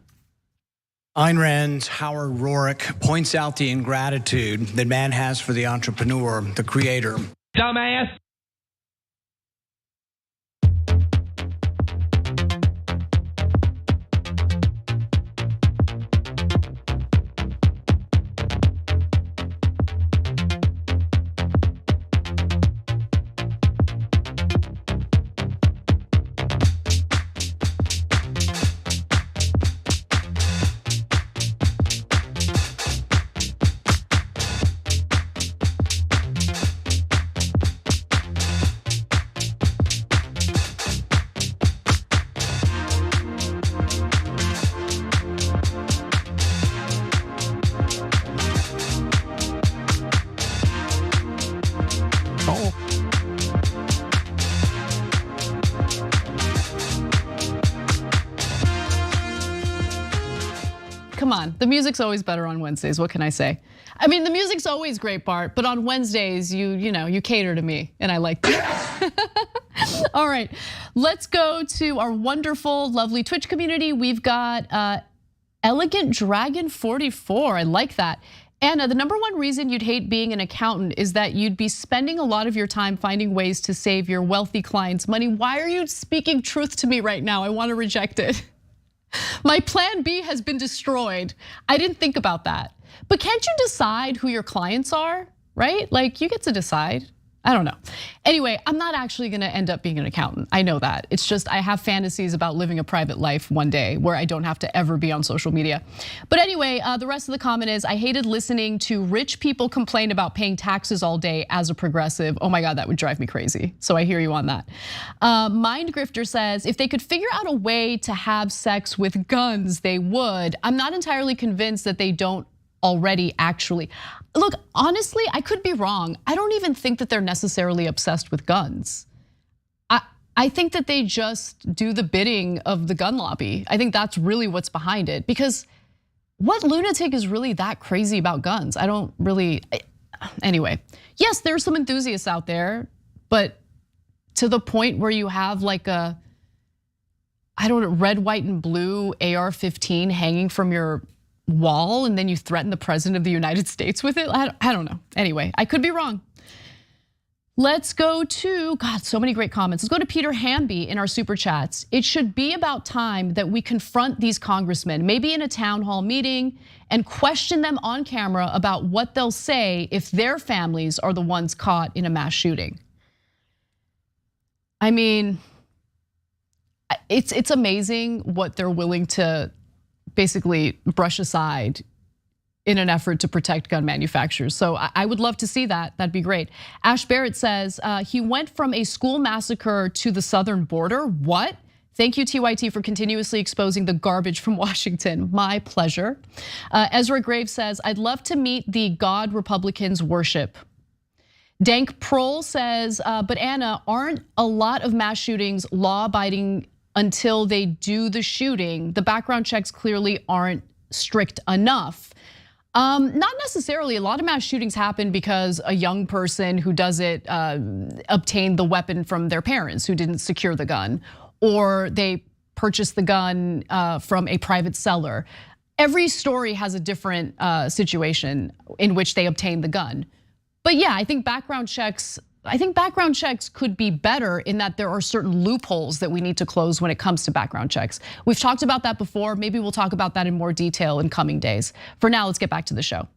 Ayn Rand's Howard Roark points out the ingratitude that man has for the entrepreneur, the creator. Dumbass. Come on, the music's always better on Wednesdays. What can I say? I mean, the music's always great, Bart, but on Wednesdays, you cater to me, and I like that. All right, let's go to our wonderful, lovely Twitch community. We've got Elegant Dragon 44. I like that. Anna, the number one reason you'd hate being an accountant is that you'd be spending a lot of your time finding ways to save your wealthy clients money. Why are you speaking truth to me right now? I want to reject it. My plan B has been destroyed. I didn't think about that. But can't you decide who your clients are, right? Like, you get to decide. I don't know. Anyway, I'm not actually gonna end up being an accountant. I know that. It's just I have fantasies about living a private life one day where I don't have to ever be on social media. But anyway, the rest of the comment is, I hated listening to rich people complain about paying taxes all day as a progressive. Oh my God, that would drive me crazy. So I hear you on that. Mind Grifter says, if they could figure out a way to have sex with guns, they would. I'm not entirely convinced that they don't already actually. Look, honestly, I could be wrong. I don't even think that they're necessarily obsessed with guns. I think that they just do the bidding of the gun lobby. I think that's really what's behind it, because what lunatic is really that crazy about guns? I don't really, anyway. Yes, there's some enthusiasts out there, but to the point where you have like a, I don't know, red, white, and blue AR-15 hanging from your wall, and then you threaten the president of the United States with it? I don't know. Anyway, I could be wrong. Let's go to, God, so many great comments. Let's go to Peter Hamby in our super chats. It should be about time that we confront these congressmen, maybe in a town hall meeting, and question them on camera about what they'll say if their families are the ones caught in a mass shooting. I mean, it's amazing what they're willing to basically brush aside in an effort to protect gun manufacturers. So I would love to see that. That'd be great. Ash Barrett says, he went from a school massacre to the southern border. What? Thank you, TYT, for continuously exposing the garbage from Washington. My pleasure. Ezra Graves says, I'd love to meet the God Republicans worship. Dank Prohl says, but Anna, aren't a lot of mass shootings law-abiding until they do the shooting? The background checks clearly aren't strict enough. Not necessarily. A lot of mass shootings happen because a young person who does it obtained the weapon from their parents who didn't secure the gun, or they purchased the gun from a private seller. Every story has a different situation in which they obtained the gun. But yeah, I think background checks could be better in that there are certain loopholes that we need to close when it comes to background checks. We've talked about that before. Maybe we'll talk about that in more detail in coming days. For now, let's get back to the show.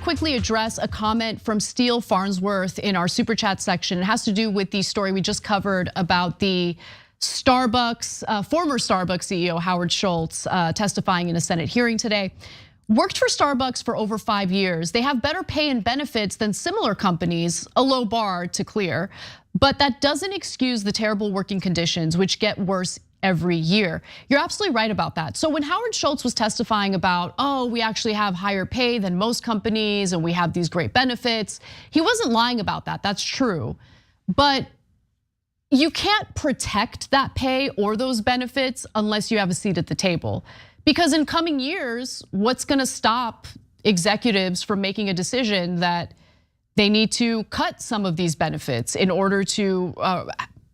Quickly address a comment from Steele Farnsworth in our super chat section. It has to do with the story we just covered about the Starbucks, former Starbucks CEO Howard Schultz testifying in a Senate hearing today. worked for Starbucks for over 5 years. They have better pay and benefits than similar companies, a low bar to clear, but that doesn't excuse the terrible working conditions, which get worse every year. You're absolutely right about that. So when Howard Schultz was testifying about, we actually have higher pay than most companies and we have these great benefits, he wasn't lying about that. That's true. But you can't protect that pay or those benefits unless you have a seat at the table. Because in coming years, what's gonna stop executives from making a decision that they need to cut some of these benefits in order to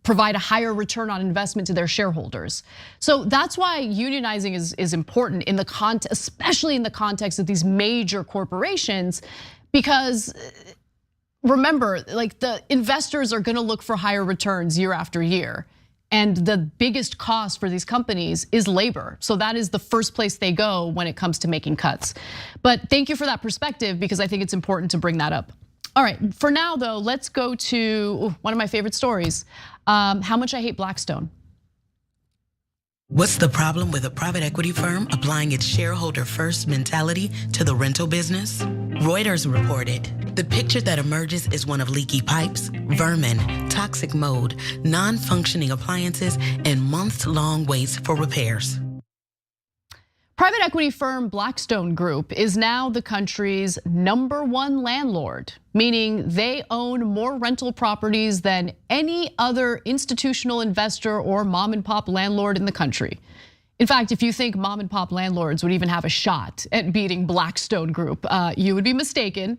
provide a higher return on investment to their shareholders? So that's why unionizing is important in the especially in the context of these major corporations, because remember, like, the investors are gonna look for higher returns year after year. And the biggest cost for these companies is labor. So that is the first place they go when it comes to making cuts. But thank you for that perspective, because I think it's important to bring that up. All right, for now though, let's go to one of my favorite stories, how much I hate Blackstone. What's the problem with a private equity firm applying its shareholder first mentality to the rental business? Reuters reported the picture that emerges is one of leaky pipes, vermin, toxic mold, non-functioning appliances, and months-long waits for repairs. Private equity firm Blackstone Group is now the country's #1 landlord, meaning they own more rental properties than any other institutional investor or mom and pop landlord in the country. In fact, if you think mom and pop landlords would even have a shot at beating Blackstone Group, you would be mistaken.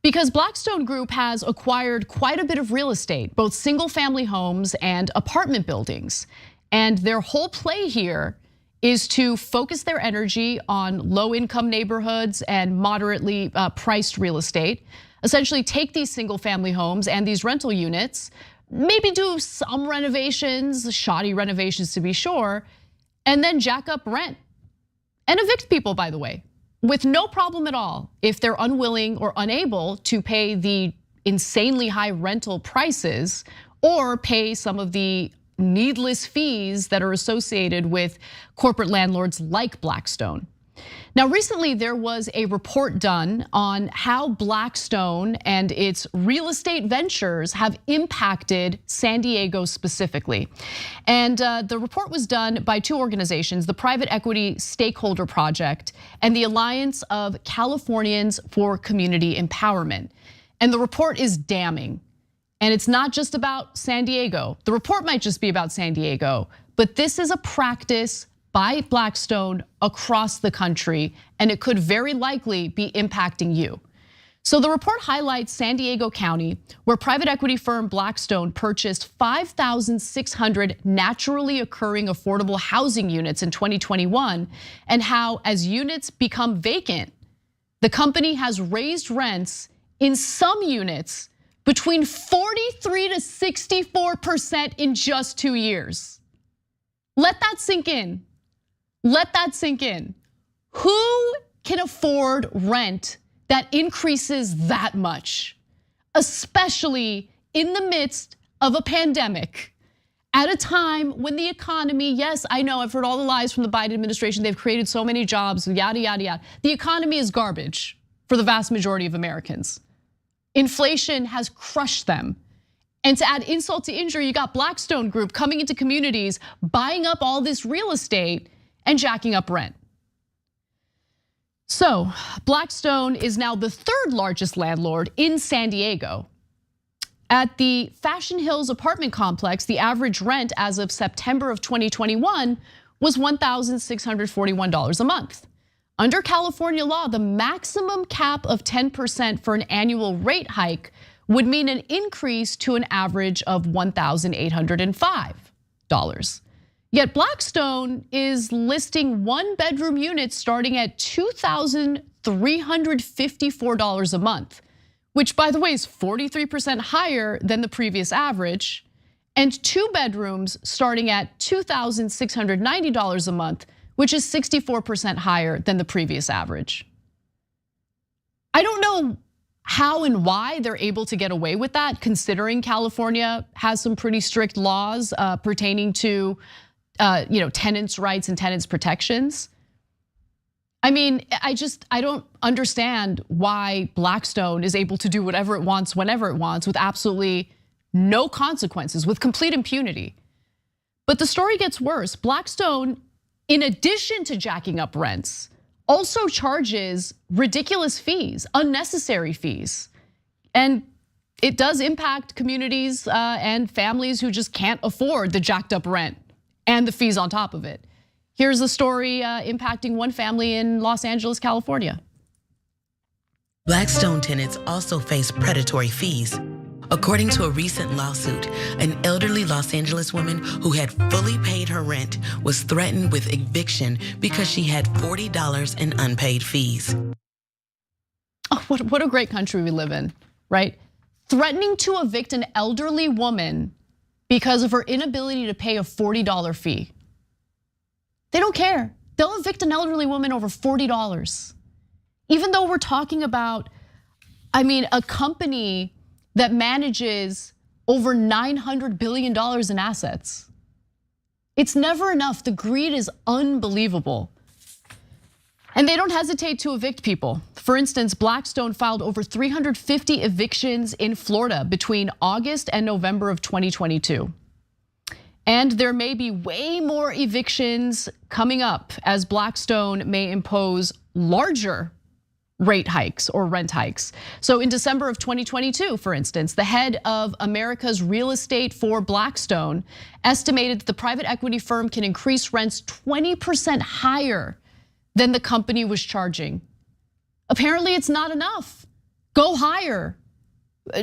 Because Blackstone Group has acquired quite a bit of real estate, both single family homes and apartment buildings. And their whole play here is to focus their energy on low income neighborhoods and moderately priced real estate. Essentially take these single family homes and these rental units, maybe do some renovations, shoddy renovations to be sure, and then jack up rent and evict people, by the way, with no problem at all if they're unwilling or unable to pay the insanely high rental prices or pay some of the needless fees that are associated with corporate landlords like Blackstone. Now, recently there was a report done on how Blackstone and its real estate ventures have impacted San Diego specifically. And the report was done by two organizations, the Private Equity Stakeholder Project and the Alliance of Californians for Community Empowerment. And the report is damning. And it's not just about San Diego. The report might just be about San Diego, but this is a practice by Blackstone across the country, and it could very likely be impacting you. So the report highlights San Diego County, where private equity firm Blackstone purchased 5,600 naturally occurring affordable housing units in 2021, and how as units become vacant, the company has raised rents in some units between 43 to 64% in just 2 years. Let that sink in. Let that sink in. Who can afford rent that increases that much? Especially in the midst of a pandemic, at a time when the economy, yes, I know, I've heard all the lies from the Biden administration. They've created so many jobs, yada, yada, yada. The economy is garbage for the vast majority of Americans. Inflation has crushed them. And to add insult to injury, you got Blackstone Group coming into communities, buying up all this real estate and jacking up rent. So Blackstone is now the third largest landlord in San Diego. At the Fashion Hills apartment complex, the average rent as of September of 2021 was $1,641 a month. Under California law, the maximum cap of 10% for an annual rate hike would mean an increase to an average of $1,805. Yet Blackstone is listing one-bedroom units starting at $2,354 a month, which, by the way, is 43% higher than the previous average, and two bedrooms starting at $2,690 a month, which is 64% higher than the previous average. I don't know how and why they're able to get away with that, considering California has some pretty strict laws pertaining to tenants' rights and tenants' protections. I I mean, I don't understand why Blackstone is able to do whatever it wants, whenever it wants, with absolutely no consequences, with complete impunity. But the story gets worse. Blackstone, in addition to jacking up rents, also charges ridiculous fees, unnecessary fees. And it does impact communities and families who just can't afford the jacked up rent and the fees on top of it. Here's a story impacting one family in Los Angeles, California. Blackstone tenants also face predatory fees. According to a recent lawsuit, an elderly Los Angeles woman who had fully paid her rent was threatened with eviction because she had $40 in unpaid fees. Oh, what a great country we live in, right? Threatening to evict an elderly woman because of her inability to pay a $40 fee. They don't care. They'll evict an elderly woman over $40. Even though we're talking about, a company that manages over $900 billion in assets. It's never enough. The greed is unbelievable. And they don't hesitate to evict people. For instance, Blackstone filed over 350 evictions in Florida between August and November of 2022. And there may be way more evictions coming up as Blackstone may impose larger rate hikes or rent hikes. So in December of 2022, for instance, the head of America's real estate for Blackstone estimated that the private equity firm can increase rents 20% higher than the company was charging. Apparently it's not enough. Go higher.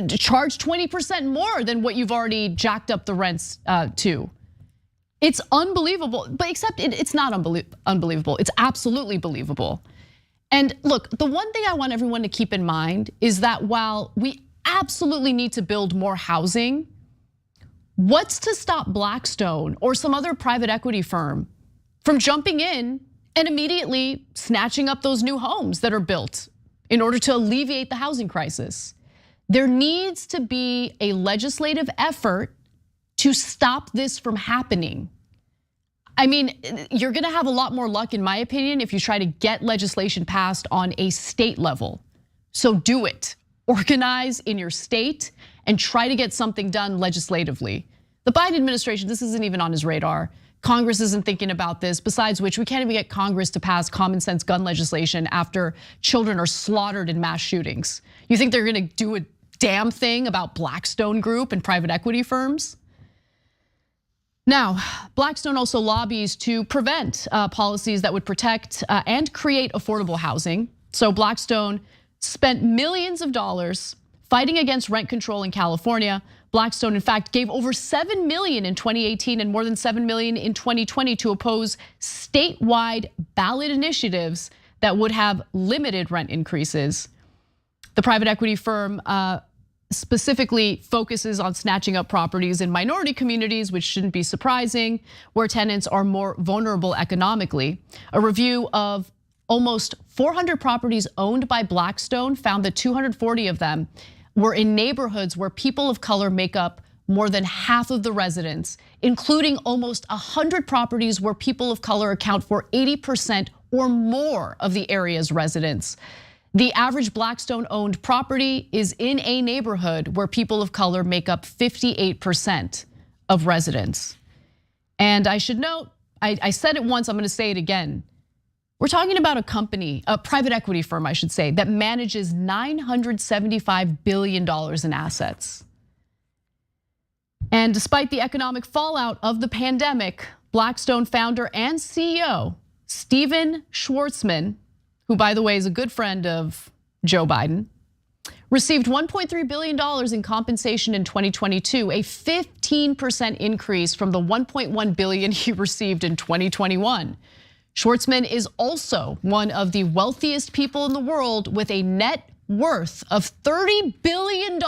Charge 20% more than what you've already jacked up the rents to. It's unbelievable, but except it's not unbelievable. It's absolutely believable. And look, the one thing I want everyone to keep in mind is that while we absolutely need to build more housing, what's to stop Blackstone or some other private equity firm from jumping in and immediately snatching up those new homes that are built in order to alleviate the housing crisis? There needs to be a legislative effort to stop this from happening. You're gonna have a lot more luck, in my opinion, if you try to get legislation passed on a state level. So do it. Organize in your state and try to get something done legislatively. The Biden administration, this isn't even on his radar. Congress isn't thinking about this, besides which we can't even get Congress to pass common sense gun legislation after children are slaughtered in mass shootings. You think they're gonna do a damn thing about Blackstone Group and private equity firms? Now, Blackstone also lobbies to prevent policies that would protect and create affordable housing. So Blackstone spent millions of dollars fighting against rent control in California. Blackstone, in fact, gave over $7 million in 2018 and more than $7 million in 2020 to oppose statewide ballot initiatives that would have limited rent increases. The private equity firm specifically focuses on snatching up properties in minority communities, which shouldn't be surprising, where tenants are more vulnerable economically. A review of almost 400 properties owned by Blackstone found that 240 of them were in neighborhoods where people of color make up more than half of the residents, including almost 100 properties where people of color account for 80% or more of the area's residents. The average Blackstone-owned property is in a neighborhood where people of color make up 58% of residents. And I should note, I said it once, I'm gonna say it again. We're talking about a company, a private equity firm, I should say, that manages $975 billion in assets. And despite the economic fallout of the pandemic, Blackstone founder and CEO, Stephen Schwartzman, who by the way is a good friend of Joe Biden, received $1.3 billion in compensation in 2022, a 15% increase from the $1.1 billion he received in 2021. Schwartzman is also one of the wealthiest people in the world with a net worth of $30 billion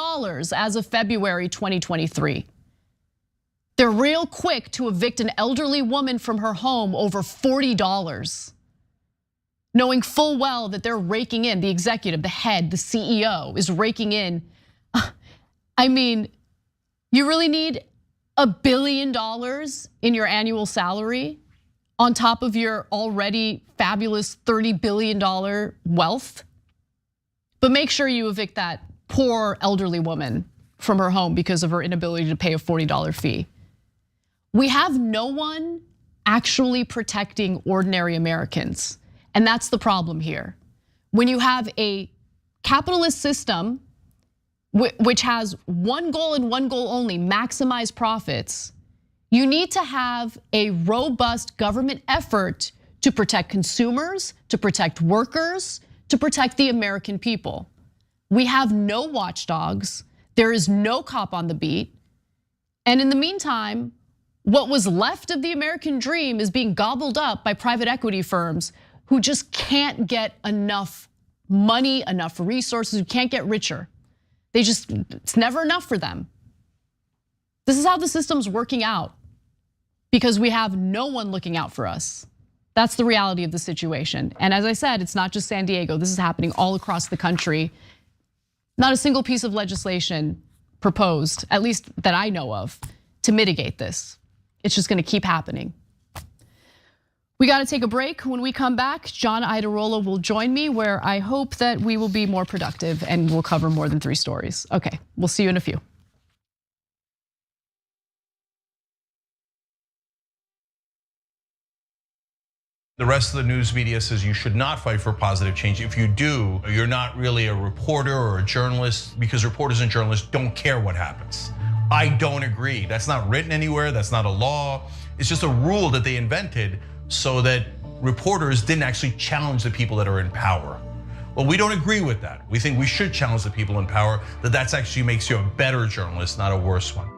as of February 2023. They're real quick to evict an elderly woman from her home over $40. Knowing full well that they're raking in, the executive, the head, the CEO is raking in. I mean, you really need $1 billion in your annual salary on top of your already fabulous $30 billion wealth. But make sure you evict that poor elderly woman from her home because of her inability to pay a $40 fee. We have no one actually protecting ordinary Americans. And that's the problem here. When you have a capitalist system which has one goal and one goal only, maximize profits, you need to have a robust government effort to protect consumers, to protect workers, to protect the American people. We have no watchdogs. There is no cop on the beat. And in the meantime, what was left of the American dream is being gobbled up by private equity firms who just can't get enough money, enough resources, who can't get richer. It's never enough for them. This is how the system's working out because we have no one looking out for us. That's the reality of the situation. And as I said, it's not just San Diego. This is happening all across the country. Not a single piece of legislation proposed, at least that I know of, to mitigate this. It's just gonna keep happening. We gotta take a break. When we come back, John Iadarola will join me where I hope that we will be more productive and we'll cover more than 3 stories. Okay, we'll see you in a few. The rest of the news media says you should not fight for positive change. If you do, you're not really a reporter or a journalist because reporters and journalists don't care what happens. I don't agree. That's not written anywhere. That's not a law. It's just a rule that they invented so that reporters didn't actually challenge the people that are in power. Well, we don't agree with that. We think we should challenge the people in power, that actually makes you a better journalist, not a worse one.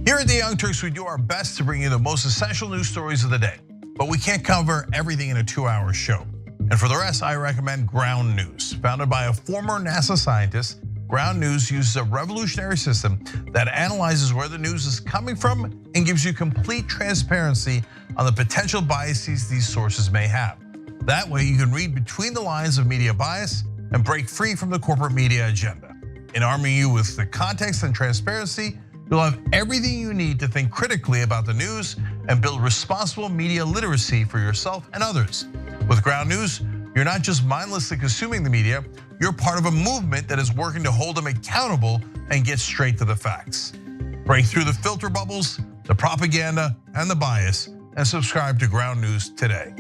Here at the Young Turks, we do our best to bring you the most essential news stories of the day, but we can't cover everything in a 2-hour show. And for the rest, I recommend Ground News. Founded by a former NASA scientist, Ground News uses a revolutionary system that analyzes where the news is coming from and gives you complete transparency on the potential biases these sources may have. That way you can read between the lines of media bias and break free from the corporate media agenda. In arming you with the context and transparency, you'll have everything you need to think critically about the news and build responsible media literacy for yourself and others. With Ground News, you're not just mindlessly consuming the media, you're part of a movement that is working to hold them accountable and get straight to the facts. Break through the filter bubbles, the propaganda, and the bias, and subscribe to Ground News today.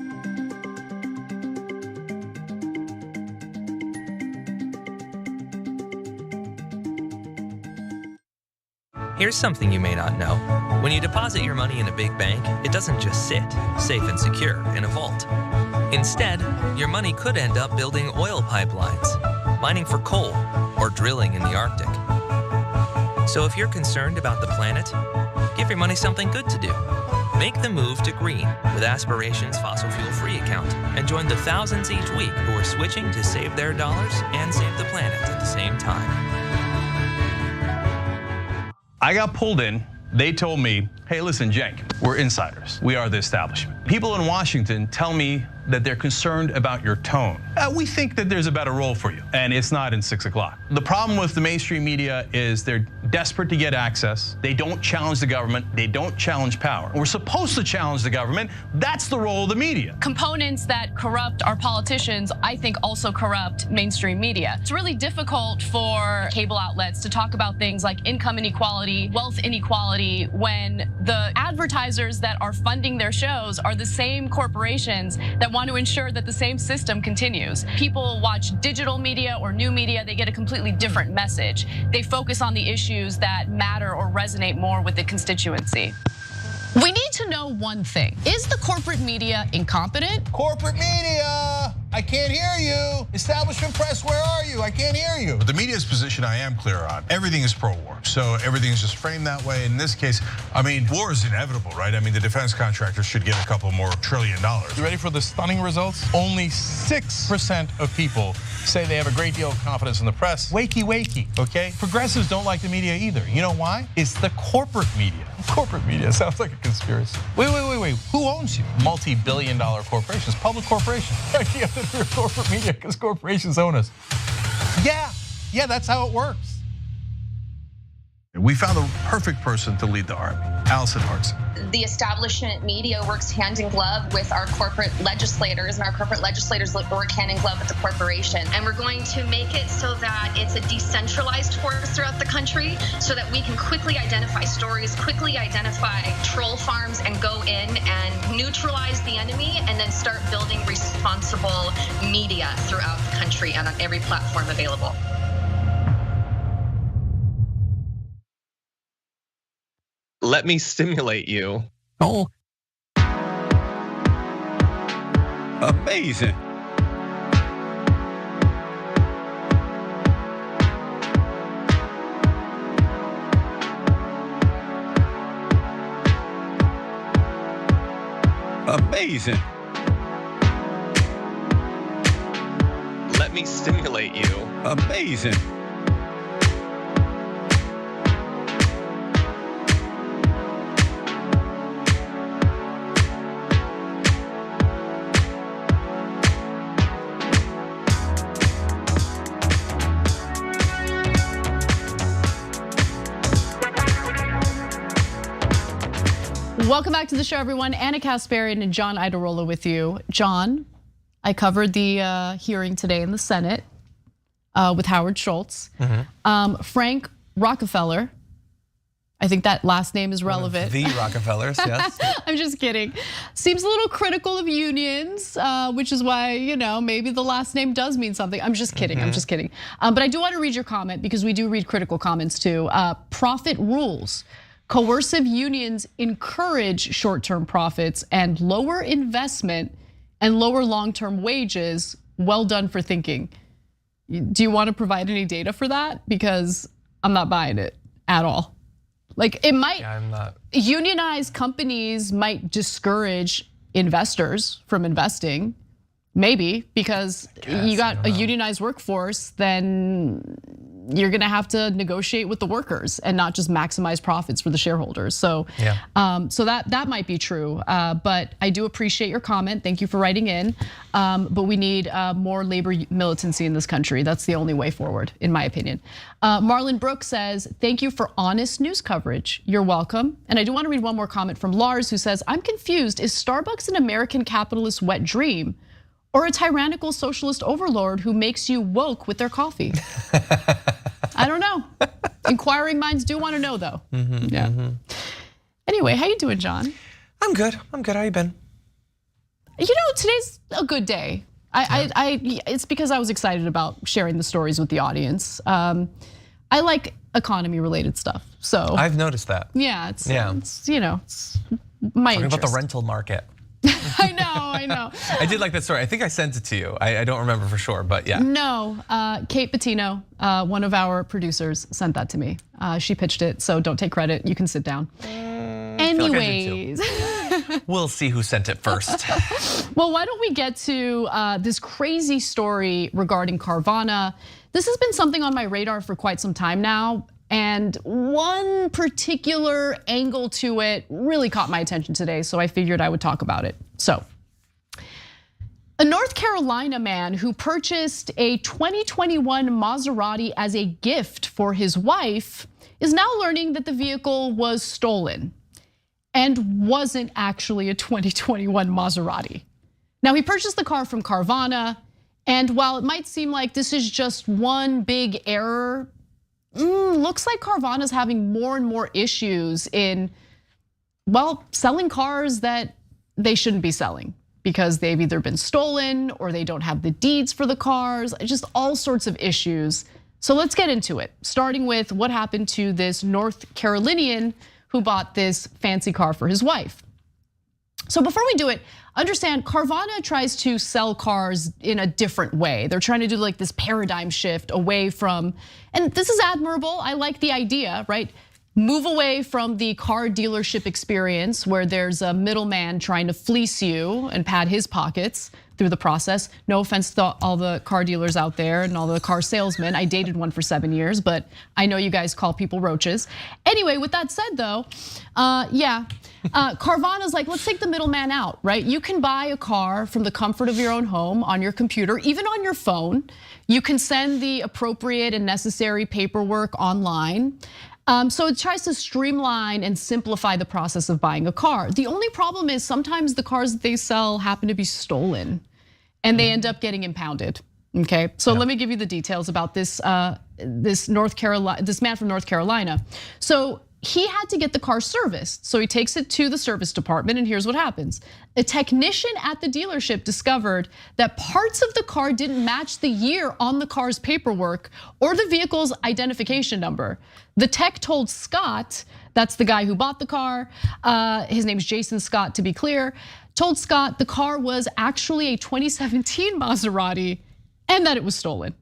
Here's something you may not know. When you deposit your money in a big bank, it doesn't just sit, safe and secure, in a vault. Instead, your money could end up building oil pipelines, mining for coal, or drilling in the Arctic. So if you're concerned about the planet, give your money something good to do. Make the move to green with Aspiration's fossil fuel-free account and join the thousands each week who are switching to save their dollars and save the planet at the same time. I got pulled in. They told me, hey, listen, Cenk, we're insiders. We are the establishment. People in Washington tell me that they're concerned about your tone. We think that there's a better role for you, and it's not in 6 o'clock. The problem with the mainstream media is they're desperate to get access. They don't challenge the government. They don't challenge power. We're supposed to challenge the government. That's the role of the media. Components that corrupt our politicians, I think, also corrupt mainstream media. It's really difficult for cable outlets to talk about things like income inequality, wealth inequality, when the advertisers that are funding their shows are the same corporations that want to ensure that the same system continues. People watch digital media or new media, they get a completely different message. They focus on the issues that matter or resonate more with the constituency. We need to know one thing. Is the corporate media incompetent? Corporate media, I can't hear you. Establishment press, where are you? I can't hear you. But the media's position I am clear on. Everything is pro-war, so everything is just framed that way. In this case, I mean, war is inevitable, right? I mean, the defense contractors should get a couple more $1 trillion. You ready for the stunning results? Only 6% of people say they have a great deal of confidence in the press. Wakey, wakey, okay? Progressives don't like the media either. You know why? It's the corporate media. Corporate media sounds like a conspiracy. Wait. Who owns you? Multi-billion-dollar corporations, public corporations. You have to fear corporate media because corporations own us. Yeah, that's how it works. We found the perfect person to lead the army, Allison Hartson. The establishment media works hand in glove with our corporate legislators, and our corporate legislators work hand in glove with the corporation. And we're going to make it so that it's a decentralized force throughout the country so that we can quickly identify stories, quickly identify troll farms, and go in and neutralize the enemy, and then start building responsible media throughout the country and on every platform available. Let me stimulate you. Oh. Amazing. Amazing. Let me stimulate you. Amazing. Welcome back to the show, everyone. Anna Kasparian and John Iadarola with you. John, I covered the hearing today in the Senate with Howard Schultz. Frank Rockefeller, I think that last name is relevant. The Rockefellers, yes. I'm just kidding. Seems a little critical of unions, which is why, maybe the last name does mean something. I'm just kidding, I'm just kidding. But I do want to read your comment because we do read critical comments too. Profit rules. Coercive unions encourage short-term profits and lower investment and lower long-term wages. Well done for thinking. Do you want to provide any data for that? Because I'm not buying it at all. Like it might, I'm not. Unionized companies might discourage investors from investing. Maybe because you got a unionized workforce, then you're gonna have to negotiate with the workers and not just maximize profits for the shareholders. So, so that might be true. But I do appreciate your comment. Thank you for writing in. But we need more labor militancy in this country. That's the only way forward, in my opinion. Marlon Brooks says, thank you for honest news coverage. You're welcome. And I do want to read one more comment from Lars, who says, I'm confused. Is Starbucks an American capitalist wet dream or a tyrannical socialist overlord who makes you woke with their coffee? I don't know. Inquiring minds do want to know, though. Anyway, how you doing, John? I'm good. How you been? Today's a good day. It's because I was excited about sharing the stories with the audience. I like economy-related stuff, so I've noticed that. Yeah, it's my Talking interest. about the rental market. I know. I did like that story. I think I sent it to you. I don't remember for sure, but yeah. No, Kate Bettino, one of our producers, sent that to me. She pitched it, so don't take credit. You can sit down. Anyways. We'll see who sent it first. Well, why don't we get to this crazy story regarding Carvana? This has been something on my radar for quite some time now. And one particular angle to it really caught my attention today, so I figured I would talk about it. So, a North Carolina man who purchased a 2021 Maserati as a gift for his wife is now learning that the vehicle was stolen and wasn't actually a 2021 Maserati. Now, he purchased the car from Carvana, and while it might seem like this is just one big error, looks like Carvana's having more and more issues in, selling cars that they shouldn't be selling because they've either been stolen or they don't have the deeds for the cars, just all sorts of issues. So let's get into it, starting with what happened to this North Carolinian who bought this fancy car for his wife. So before we do it, understand Carvana tries to sell cars in a different way. They're trying to do like this paradigm shift away from, and this is admirable, I like the idea, right? Move away from the car dealership experience where there's a middleman trying to fleece you and pad his pockets through the process. No offense to all the car dealers out there and all the car salesmen. I dated one for 7 years, but I know you guys call people roaches. Anyway, with that said though, Carvana's like, let's take the middleman out, right? You can buy a car from the comfort of your own home, on your computer, even on your phone. You can send the appropriate and necessary paperwork online. So it tries to streamline and simplify the process of buying a car. The only problem is sometimes the cars that they sell happen to be stolen and they end up getting impounded. Okay, so let me give you the details about this this man from North Carolina. So he had to get the car serviced. So he takes it to the service department, and here's what happens. A technician at the dealership discovered that parts of the car didn't match the year on the car's paperwork or the vehicle's identification number. The tech told Scott, that's the guy who bought the car, his name's Jason Scott to be clear, told Scott the car was actually a 2017 Maserati and that it was stolen.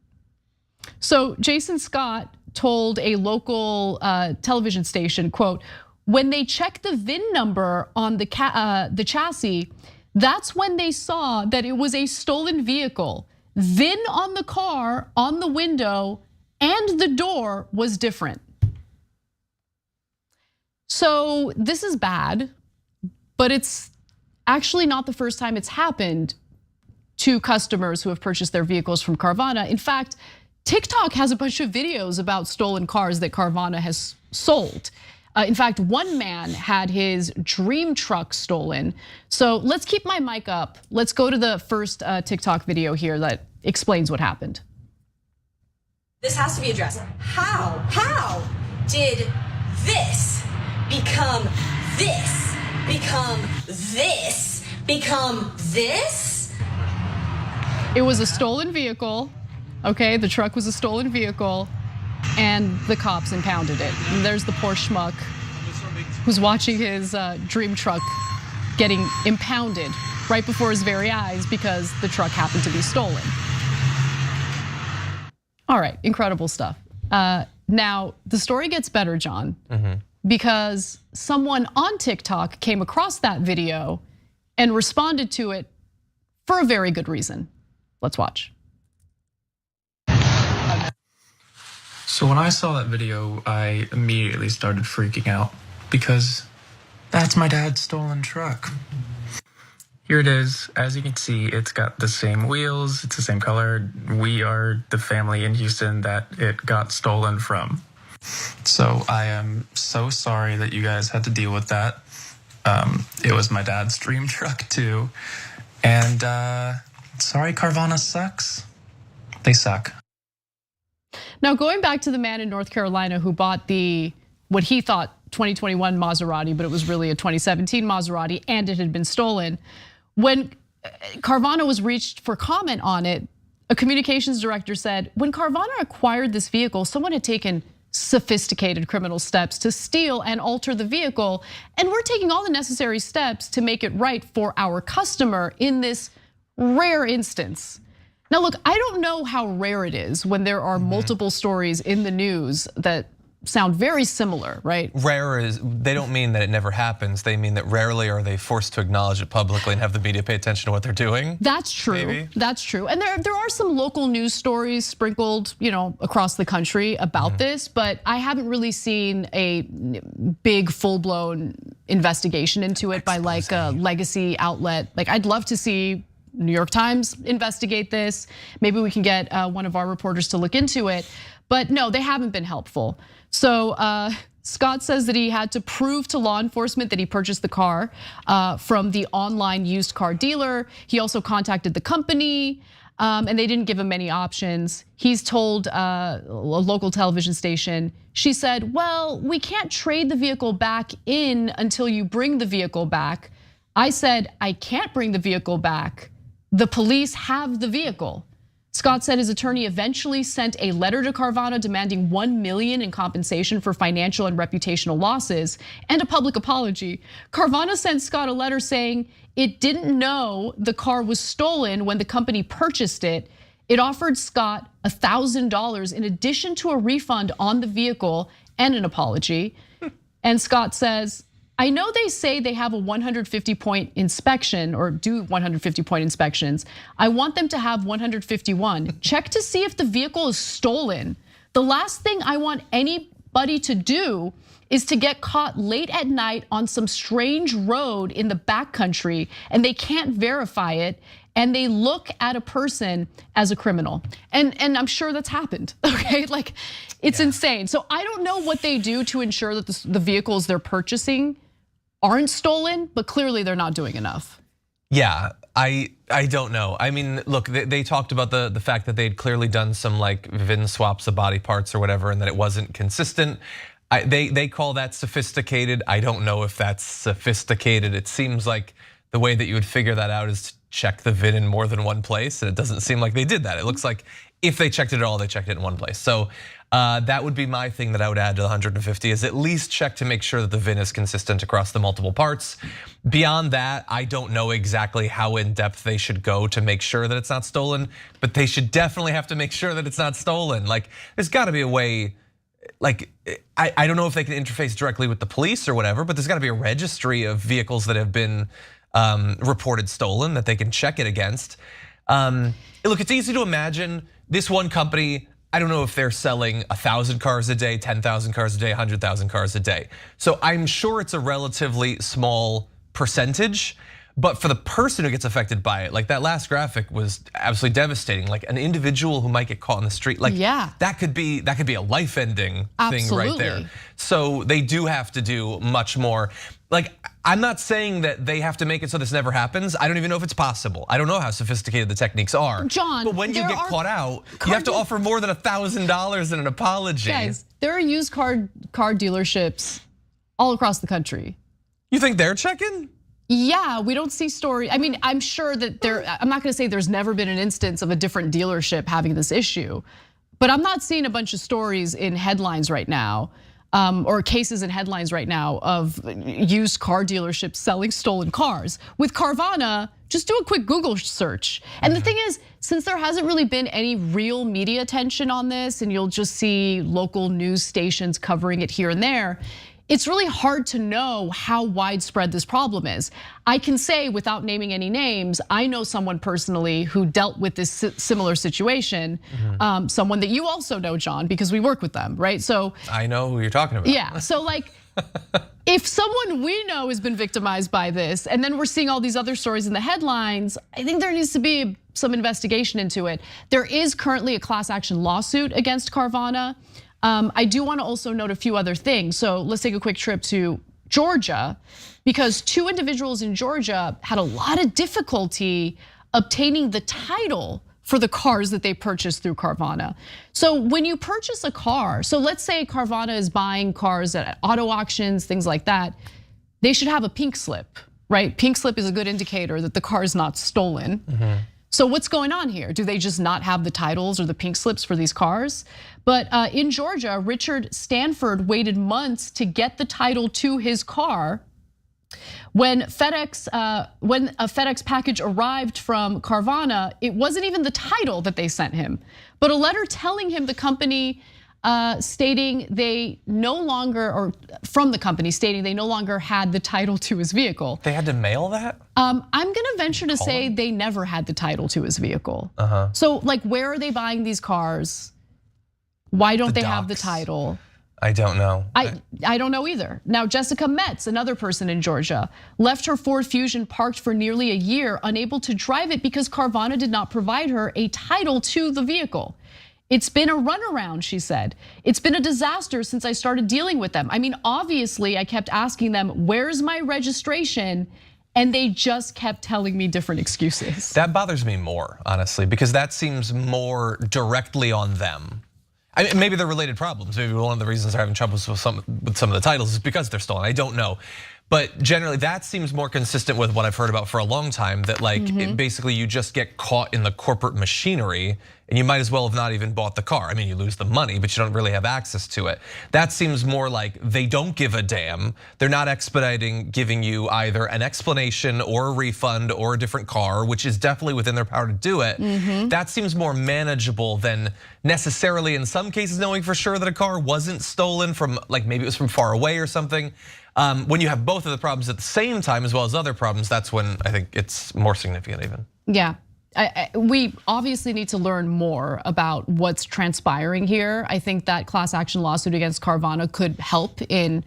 So Jason Scott told a local television station, quote, when they checked the VIN number on the chassis, that's when they saw that it was a stolen vehicle. VIN on the car, on the window, and the door was different. So this is bad, but it's actually not the first time it's happened to customers who have purchased their vehicles from Carvana. In fact, TikTok has a bunch of videos about stolen cars that Carvana has sold. In fact, one man had his dream truck stolen. So let's keep my mic up. Let's go to the first TikTok video here that explains what happened. This has to be addressed. How did this become this, become this, become this? It was a stolen vehicle. Okay, the truck was a stolen vehicle and the cops impounded it. And there's the poor schmuck who's watching his dream truck getting impounded right before his very eyes because the truck happened to be stolen. All right, incredible stuff. Now, the story gets better, John, because someone on TikTok came across that video and responded to it for a very good reason. Let's watch. So when I saw that video, I immediately started freaking out because that's my dad's stolen truck. Here it is. As you can see, it's got the same wheels, it's the same color. We are the family in Houston that it got stolen from. So I am so sorry that you guys had to deal with that. It was my dad's dream truck too. And sorry, Carvana sucks. They suck. Now, going back to the man in North Carolina who bought what he thought 2021 Maserati, but it was really a 2017 Maserati and it had been stolen. When Carvana was reached for comment on it, a communications director said, when Carvana acquired this vehicle, someone had taken sophisticated criminal steps to steal and alter the vehicle, and we're taking all the necessary steps to make it right for our customer in this rare instance. Now, look, I don't know how rare it is when there are multiple stories in the news that sound very similar, right? Rare is, they don't mean that it never happens. They mean that rarely are they forced to acknowledge it publicly and have the media pay attention to what they're doing. That's true, maybe. That's true. And there are some local news stories sprinkled, across the country about this, but I haven't really seen a big full-blown investigation into it by like a legacy outlet. Like I'd love to see New York Times investigate this. Maybe we can get one of our reporters to look into it. But no, they haven't been helpful. So Scott says that he had to prove to law enforcement that he purchased the car from the online used car dealer. He also contacted the company and they didn't give him many options. He's told a local television station, she said, well, we can't trade the vehicle back in until you bring the vehicle back. I said, I can't bring the vehicle back. The police have the vehicle. Scott said his attorney eventually sent a letter to Carvana demanding $1 million in compensation for financial and reputational losses and a public apology. Carvana sent Scott a letter saying it didn't know the car was stolen when the company purchased it. It offered Scott $1,000 in addition to a refund on the vehicle and an apology. And Scott says, I know they say they have a 150-point inspection or do 150-point inspections. I want them to have 151. Check to see if the vehicle is stolen. The last thing I want any buddy to do is to get caught late at night on some strange road in the backcountry, and they can't verify it, and they look at a person as a criminal. And I'm sure that's happened, okay? Like, it's insane. So I don't know what they do to ensure that the vehicles they're purchasing aren't stolen, but clearly they're not doing enough. Yeah, I don't know. I mean, look, they talked about the fact that they'd clearly done some like VIN swaps of body parts or whatever, and that it wasn't consistent. They call that sophisticated. I don't know if that's sophisticated. It seems like the way that you would figure that out is to check the VIN in more than one place, and it doesn't seem like they did that. It looks like if they checked it at all, they checked it in one place. So that would be my thing that I would add to the 150 is at least check to make sure that the VIN is consistent across the multiple parts. Beyond that, I don't know exactly how in depth they should go to make sure that it's not stolen, but they should definitely have to make sure that it's not stolen. Like, there's gotta be a way, like, I don't know if they can interface directly with the police or whatever, but there's gotta be a registry of vehicles that have been reported stolen that they can check it against. Look, it's easy to imagine this one company, I don't know if they're selling 1,000 cars a day, 10,000 cars a day, 100,000 cars a day. So I'm sure it's a relatively small percentage, but for the person who gets affected by it, like that last graphic was absolutely devastating. Like an individual who might get caught on the street, like that could be a life-ending thing right there. So they do have to do much more. Like, I'm not saying that they have to make it so this never happens. I don't even know if it's possible. I don't know how sophisticated the techniques are. John, but when you get caught out, you have to offer more than $1,000 in an apology. Guys, there are used car dealerships all across the country. You think they're checking? Yeah, we don't see story. I mean, I'm sure that I'm not gonna say there's never been an instance of a different dealership having this issue, but I'm not seeing a bunch of stories in headlines right now, or cases in headlines right now of used car dealerships selling stolen cars. With Carvana, just do a quick Google search. And the thing is, since there hasn't really been any real media attention on this, and you'll just see local news stations covering it here and there, it's really hard to know how widespread this problem is. I can say, without naming any names, I know someone personally who dealt with this similar situation. Someone that you also know, John, because we work with them, right? So I know who you're talking about. Yeah, so like, if someone we know has been victimized by this, and then we're seeing all these other stories in the headlines, I think there needs to be some investigation into it. There is currently a class action lawsuit against Carvana. I do want to also note a few other things. So let's take a quick trip to Georgia, because two individuals in Georgia had a lot of difficulty obtaining the title for the cars that they purchased through Carvana. So when you purchase a car, so let's say Carvana is buying cars at auto auctions, things like that, they should have a pink slip, right? Pink slip is a good indicator that the car is not stolen. So what's going on here? Do they just not have the titles or the pink slips for these cars? But in Georgia, Richard Stanford waited months to get the title to his car. When a FedEx package arrived from Carvana, it wasn't even the title that they sent him, but a letter telling him the company stating they no longer, or from the company stating they no longer had the title to his vehicle. They had to mail that? I'm gonna venture to say they never had the title to his vehicle. So like, where are they buying these cars? Why don't they have the title? I don't know. I don't know either. Now, Jessica Metz, another person in Georgia, left her Ford Fusion parked for nearly a year, unable to drive it because Carvana did not provide her a title to the vehicle. It's been a runaround, she said. It's been a disaster since I started dealing with them. I mean, obviously, I kept asking them, where's my registration? And they just kept telling me different excuses. That bothers me more, honestly, because that seems more directly on them. I mean, maybe they're related problems. Maybe one of the reasons they're having troubles with some of the titles is because they're stolen. I don't know. But generally, that seems more consistent with what I've heard about for a long time, that like basically you just get caught in the corporate machinery and you might as well have not even bought the car. I mean, you lose the money, but you don't really have access to it. That seems more like they don't give a damn. They're not expediting giving you either an explanation or a refund or a different car, which is definitely within their power to do it. That seems more manageable than necessarily in some cases knowing for sure that a car wasn't stolen from, like maybe it was from far away or something. When you have both of the problems at the same time as well as other problems, that's when I think it's more significant even. Yeah, we obviously need to learn more about what's transpiring here. I think that class action lawsuit against Carvana could help in,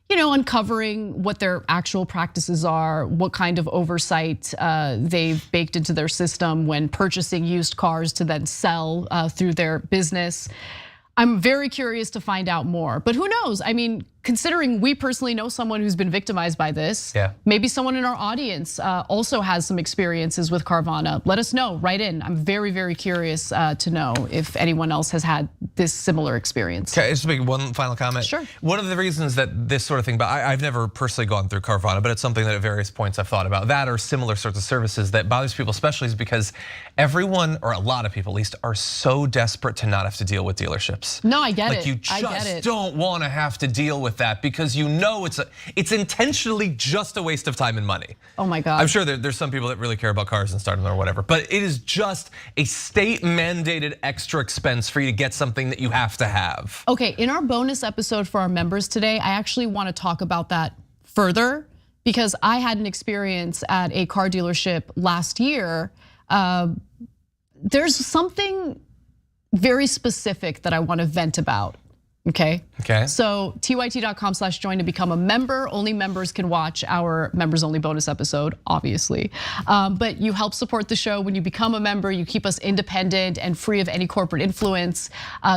uncovering what their actual practices are, what kind of oversight they've baked into their system when purchasing used cars to then sell through their business. I'm very curious to find out more, but who knows? I mean, considering we personally know someone who's been victimized by this, maybe someone in our audience also has some experiences with Carvana. Let us know, write in. I'm very, very curious to know if anyone else has had this similar experience. Okay, just make one final comment. Sure. One of the reasons that this sort of thing, but I've never personally gone through Carvana, but it's something that at various points I've thought about. That or similar sorts of services that bothers people especially is because everyone, or a lot of people at least, are so desperate to not have to deal with dealerships. No, I get it. Like you just don't want to have to deal with that because it's intentionally just a waste of time and money. Oh my God. I'm sure there's some people that really care about cars and start them or whatever, but it is just a state mandated extra expense for you to get something that you have to have. Okay, in our bonus episode for our members today, I actually want to talk about that further because I had an experience at a car dealership last year. There's something very specific that I want to vent about, okay? Okay. So tyt.com/join to become a member. Only members can watch our members only bonus episode, obviously. But you help support the show when you become a member. You keep us independent and free of any corporate influence.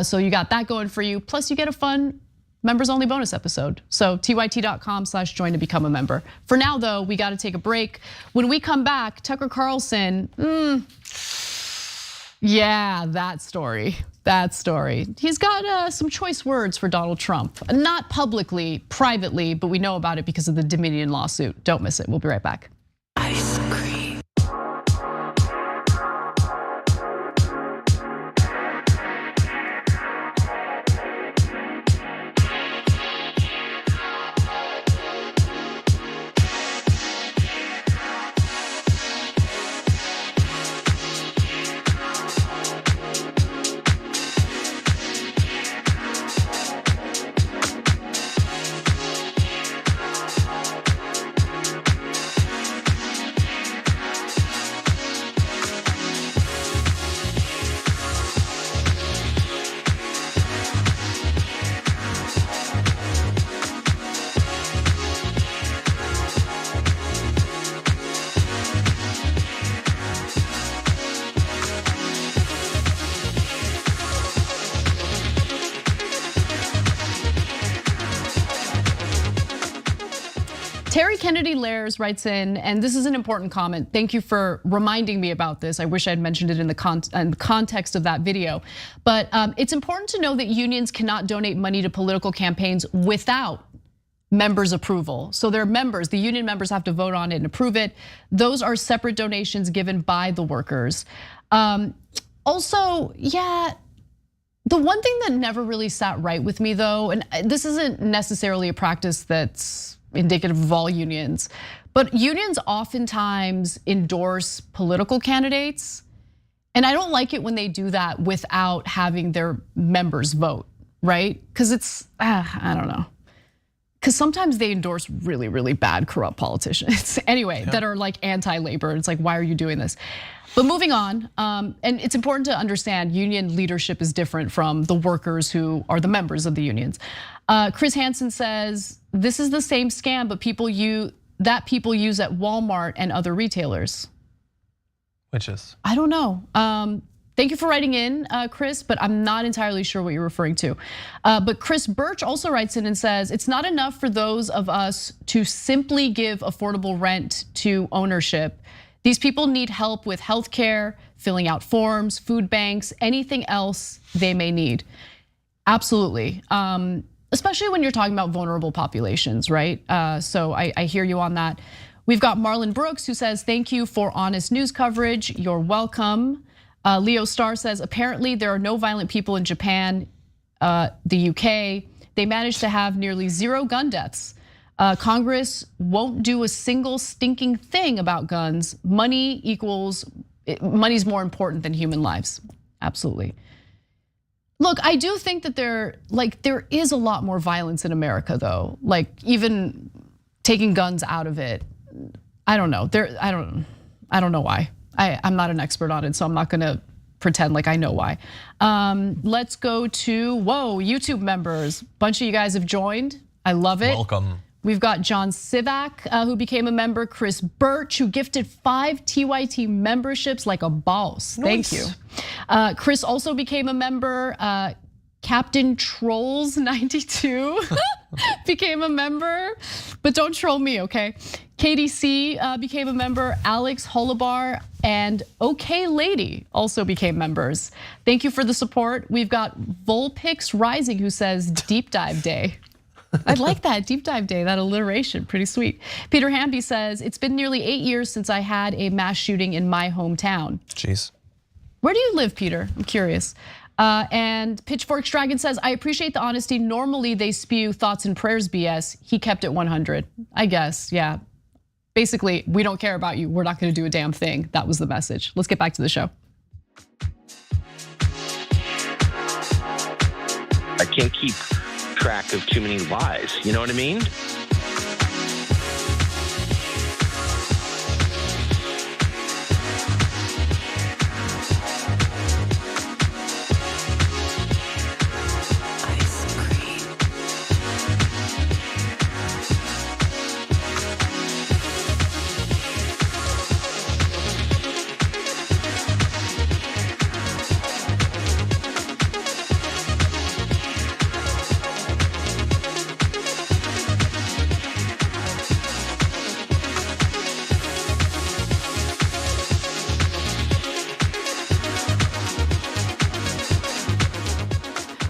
So you got that going for you. Plus you get a fun members only bonus episode. So tyt.com/join to become a member. For now though, we got to take a break. When we come back, Tucker Carlson, yeah, that story. He's got some choice words for Donald Trump. Not publicly, privately, but we know about it because of the Dominion lawsuit. Don't miss it, we'll be right back. Ice cream. Terry Kennedy Lairs writes in, and this is an important comment. Thank you for reminding me about this. I wish I'd mentioned it in the context of that video. But it's important to know that unions cannot donate money to political campaigns without members' approval. So their members, the union members have to vote on it and approve it. Those are separate donations given by the workers. Also, yeah, the one thing that never really sat right with me though, and this isn't necessarily a practice that's indicative of all unions, but unions oftentimes endorse political candidates. And I don't like it when they do that without having their members vote, right? Because it's, I don't know. Because sometimes they endorse really, really bad, corrupt politicians anyway, that are like anti-labor. It's like, why are you doing this? But moving on, and it's important to understand union leadership is different from the workers who are the members of the unions. Chris Hansen says, this is the same scam, but people use at Walmart and other retailers. Which is? I don't know. Thank you for writing in, Chris, but I'm not entirely sure what you're referring to. But Chris Birch also writes in and says, it's not enough for those of us to simply give affordable rent to ownership. These people need help with healthcare, filling out forms, food banks, anything else they may need. Absolutely, especially when you're talking about vulnerable populations, right? So I hear you on that. We've got Marlon Brooks who says, thank you for honest news coverage, you're welcome. Leo Starr says, apparently there are no violent people in Japan, the UK. They managed to have nearly 0 gun deaths. Congress won't do a single stinking thing about guns. Money's more important than human lives. Absolutely. Look, I do think that there is a lot more violence in America though. Like even taking guns out of it. I don't know. I don't know why. I'm not an expert on it, so I'm not gonna pretend like I know why. Let's go to, YouTube members. Bunch of you guys have joined. I love it. Welcome. We've got John Sivak, who became a member, Chris Birch, who gifted 5 TYT memberships like a boss. Nice. Thank you. Chris also became a member. Captain Trolls 92 became a member, but don't troll me, okay? KDC became a member. Alex Holabar and OK Lady also became members. Thank you for the support. We've got Volpix Rising, who says Deep Dive Day. I like that, Deep Dive Day, that alliteration, pretty sweet. Peter Hamby says, it's been nearly 8 years since I had a mass shooting in my hometown. Jeez. Where do you live, Peter? I'm curious. And Pitchforks Dragon says, I appreciate the honesty. Normally they spew thoughts and prayers BS. He kept it 100, I guess, yeah. Basically, we don't care about you. We're not gonna do a damn thing. That was the message. Let's get back to the show. I can't keep track of too many lies, you know what I mean?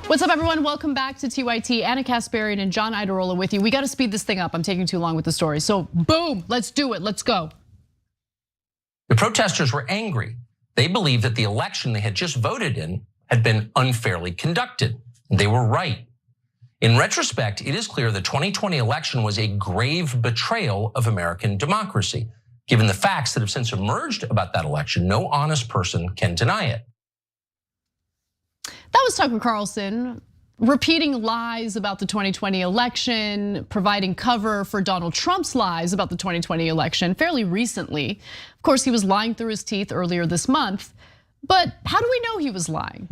What's up, everyone? Welcome back to TYT. Anna Kasparian and John Idarola with you. We got to speed this thing up. I'm taking too long with the story. So boom, let's do it. Let's go. The protesters were angry. They believed that the election they had just voted in had been unfairly conducted. They were right. In retrospect, it is clear the 2020 election was a grave betrayal of American democracy. Given the facts that have since emerged about that election, no honest person can deny it. That was Tucker Carlson repeating lies about the 2020 election, providing cover for Donald Trump's lies about the 2020 election fairly recently. Of course, he was lying through his teeth earlier this month. But how do we know he was lying?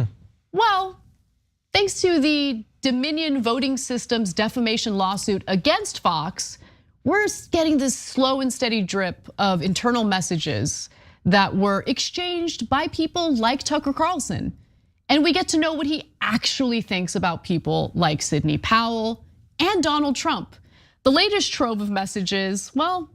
Well, thanks to the Dominion Voting Systems defamation lawsuit against Fox, we're getting this slow and steady drip of internal messages that were exchanged by people like Tucker Carlson. And we get to know what he actually thinks about people like Sidney Powell and Donald Trump. The latest trove of messages, well,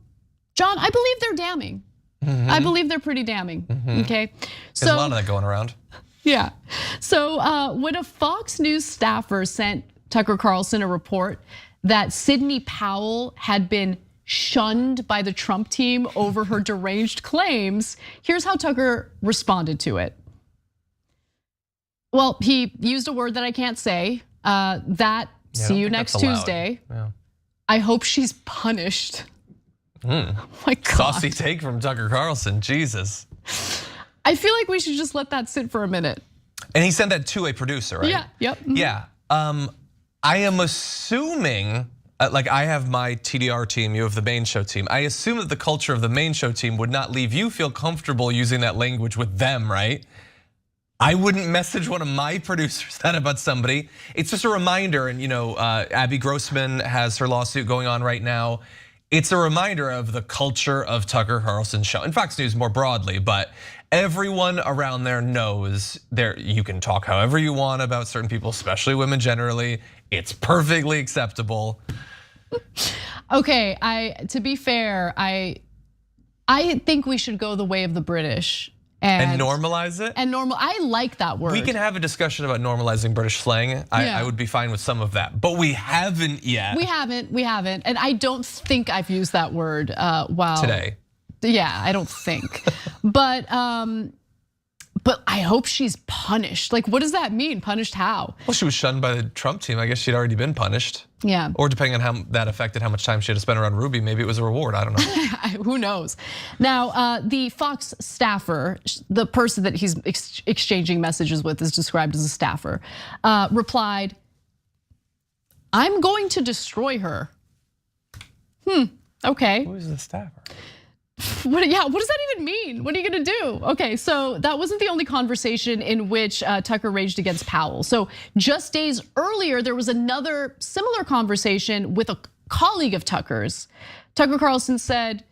John, I believe they're damning. I believe they're pretty damning, okay? There's a lot of that going around. Yeah, so when a Fox News staffer sent Tucker Carlson a report that Sidney Powell had been shunned by the Trump team over her deranged claims, here's how Tucker responded to it. Well, he used a word that I can't say. See you next Tuesday. Yeah. I hope she's punished. Oh my God. Saucy take from Tucker Carlson, Jesus. I feel like we should just let that sit for a minute. And he sent that to a producer, right? Yeah, yep. Yeah, I am assuming, like I have my TDR team, you have the main show team. I assume that the culture of the main show team would not leave you feel comfortable using that language with them, right? I wouldn't message one of my producers that about somebody. It's just a reminder, and Abby Grossman has her lawsuit going on right now. It's a reminder of the culture of Tucker Carlson's show, and Fox News more broadly, but everyone around there knows you can talk however you want about certain people, especially women generally. It's perfectly acceptable. Okay, to be fair, I think we should go the way of the British. And normalize it? I like that word. We can have a discussion about normalizing British slang. I would be fine with some of that, but we haven't yet. We haven't. And I don't think I've used that word today. Yeah, I don't think. But I hope she's punished. Like, what does that mean? Punished how? Well, she was shunned by the Trump team. I guess she'd already been punished. Yeah. Or depending on how that affected how much time she had to spend around Ruby, maybe it was a reward, I don't know. Who knows? Now, the Fox staffer, the person that he's exchanging messages with is described as a staffer, replied, "I'm going to destroy her." Okay. Who is the staffer? what does that even mean? What are you gonna do? Okay, so that wasn't the only conversation in which Tucker raged against Powell. So just days earlier, there was another similar conversation with a colleague of Tucker's. Tucker Carlson said,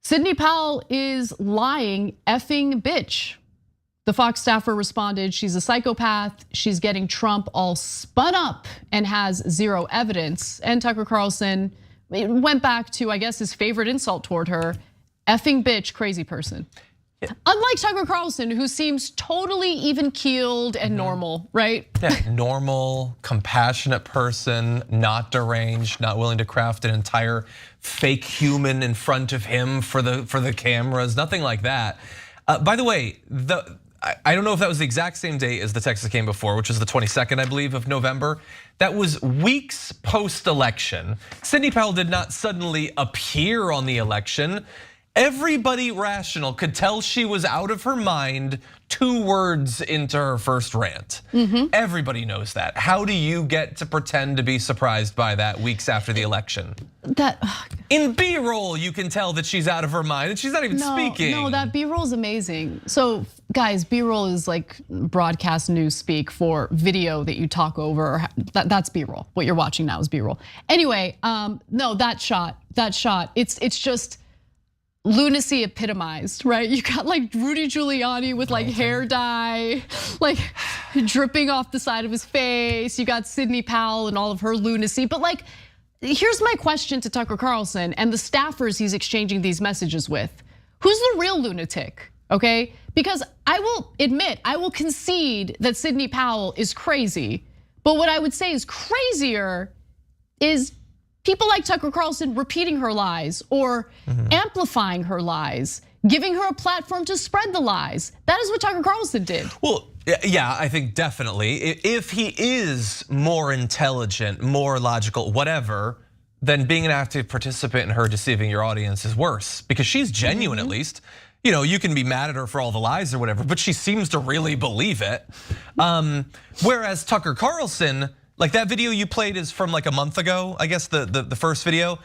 Sidney Powell is lying effing bitch. The Fox staffer responded, she's a psychopath, she's getting Trump all spun up and has zero evidence. And Tucker Carlson went back to, I guess, his favorite insult toward her, effing bitch, crazy person. Yeah. Unlike Tucker Carlson, who seems totally even-keeled and normal, right? Yeah, normal, compassionate person, not deranged, not willing to craft an entire fake human in front of him for the cameras, nothing like that. By the way, I don't know if that was the exact same day as the text that came before, which was the 22nd, I believe, of November. That was weeks post-election. Sidney Powell did not suddenly appear on the election. Everybody rational could tell she was out of her mind 2 words into her first rant. Everybody knows that. How do you get to pretend to be surprised by that weeks after the election? In B-roll, you can tell that she's out of her mind and she's not even speaking. No, that B-roll is amazing. So guys, B-roll is like broadcast news speak for video that you talk over. That's B-roll. What you're watching now is B-roll. Anyway, no, that shot, it's just lunacy epitomized, right? You got like Rudy Giuliani with like hair dye, like dripping off the side of his face. You got Sidney Powell and all of her lunacy. But like, here's my question to Tucker Carlson and the staffers he's exchanging these messages with. Who's the real lunatic, okay? Because I will admit, I will concede that Sidney Powell is crazy. But what I would say is crazier is people like Tucker Carlson repeating her lies or amplifying her lies, giving her a platform to spread the lies. That is what Tucker Carlson did. Well, yeah, I think definitely. If he is more intelligent, more logical, whatever, then being an active participant in her deceiving your audience is worse because she's genuine at least. You know, you can be mad at her for all the lies or whatever, but she seems to really believe it. Whereas Tucker Carlson, like that video you played is from like a month ago, I guess the first video.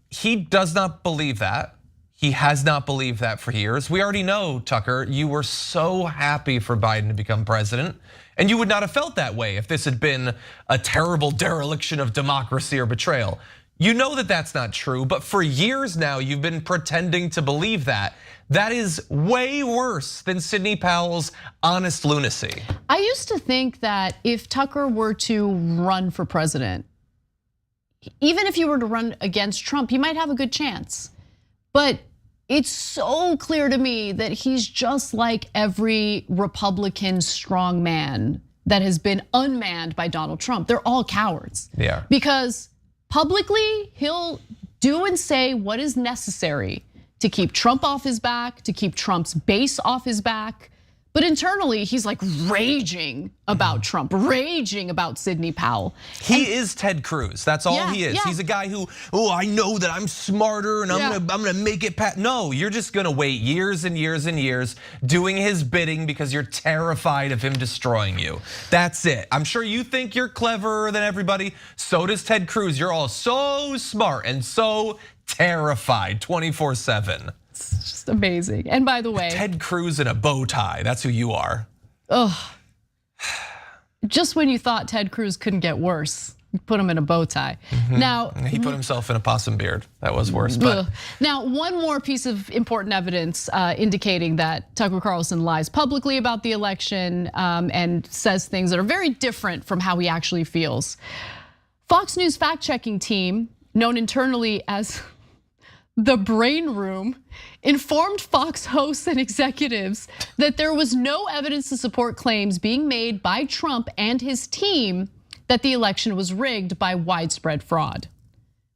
He does not believe that. He has not believed that for years. We already know, Tucker, you were so happy for Biden to become president, and you would not have felt that way if this had been a terrible dereliction of democracy or betrayal. You know that that's not true, but for years now you've been pretending to believe that. That is way worse than Sidney Powell's honest lunacy. I used to think that if Tucker were to run for president, even if he were to run against Trump, he might have a good chance. But it's so clear to me that he's just like every Republican strongman that has been unmanned by Donald Trump. They're all cowards. Yeah. Because publicly, he'll do and say what is necessary to keep Trump off his back, to keep Trump's base off his back. But internally, he's like raging about Trump, raging about Sidney Powell. He is Ted Cruz, that's all he is. He's a guy who, I know that I'm smarter and I'm gonna make it past. No, you're just gonna wait years and years and years doing his bidding because you're terrified of him destroying you. That's it. I'm sure you think you're cleverer than everybody. So does Ted Cruz. You're all so smart and so terrified 24/7. It's just amazing. And by the way, Ted Cruz in a bow tie, that's who you are. Just when you thought Ted Cruz couldn't get worse, you put him in a bow tie. Now he put himself in a possum beard. That was worse. But now one more piece of important evidence indicating that Tucker Carlson lies publicly about the election and says things that are very different from how he actually feels. Fox News fact-checking team, known internally as the Brain Room, informed Fox hosts and executives that there was no evidence to support claims being made by Trump and his team that the election was rigged by widespread fraud.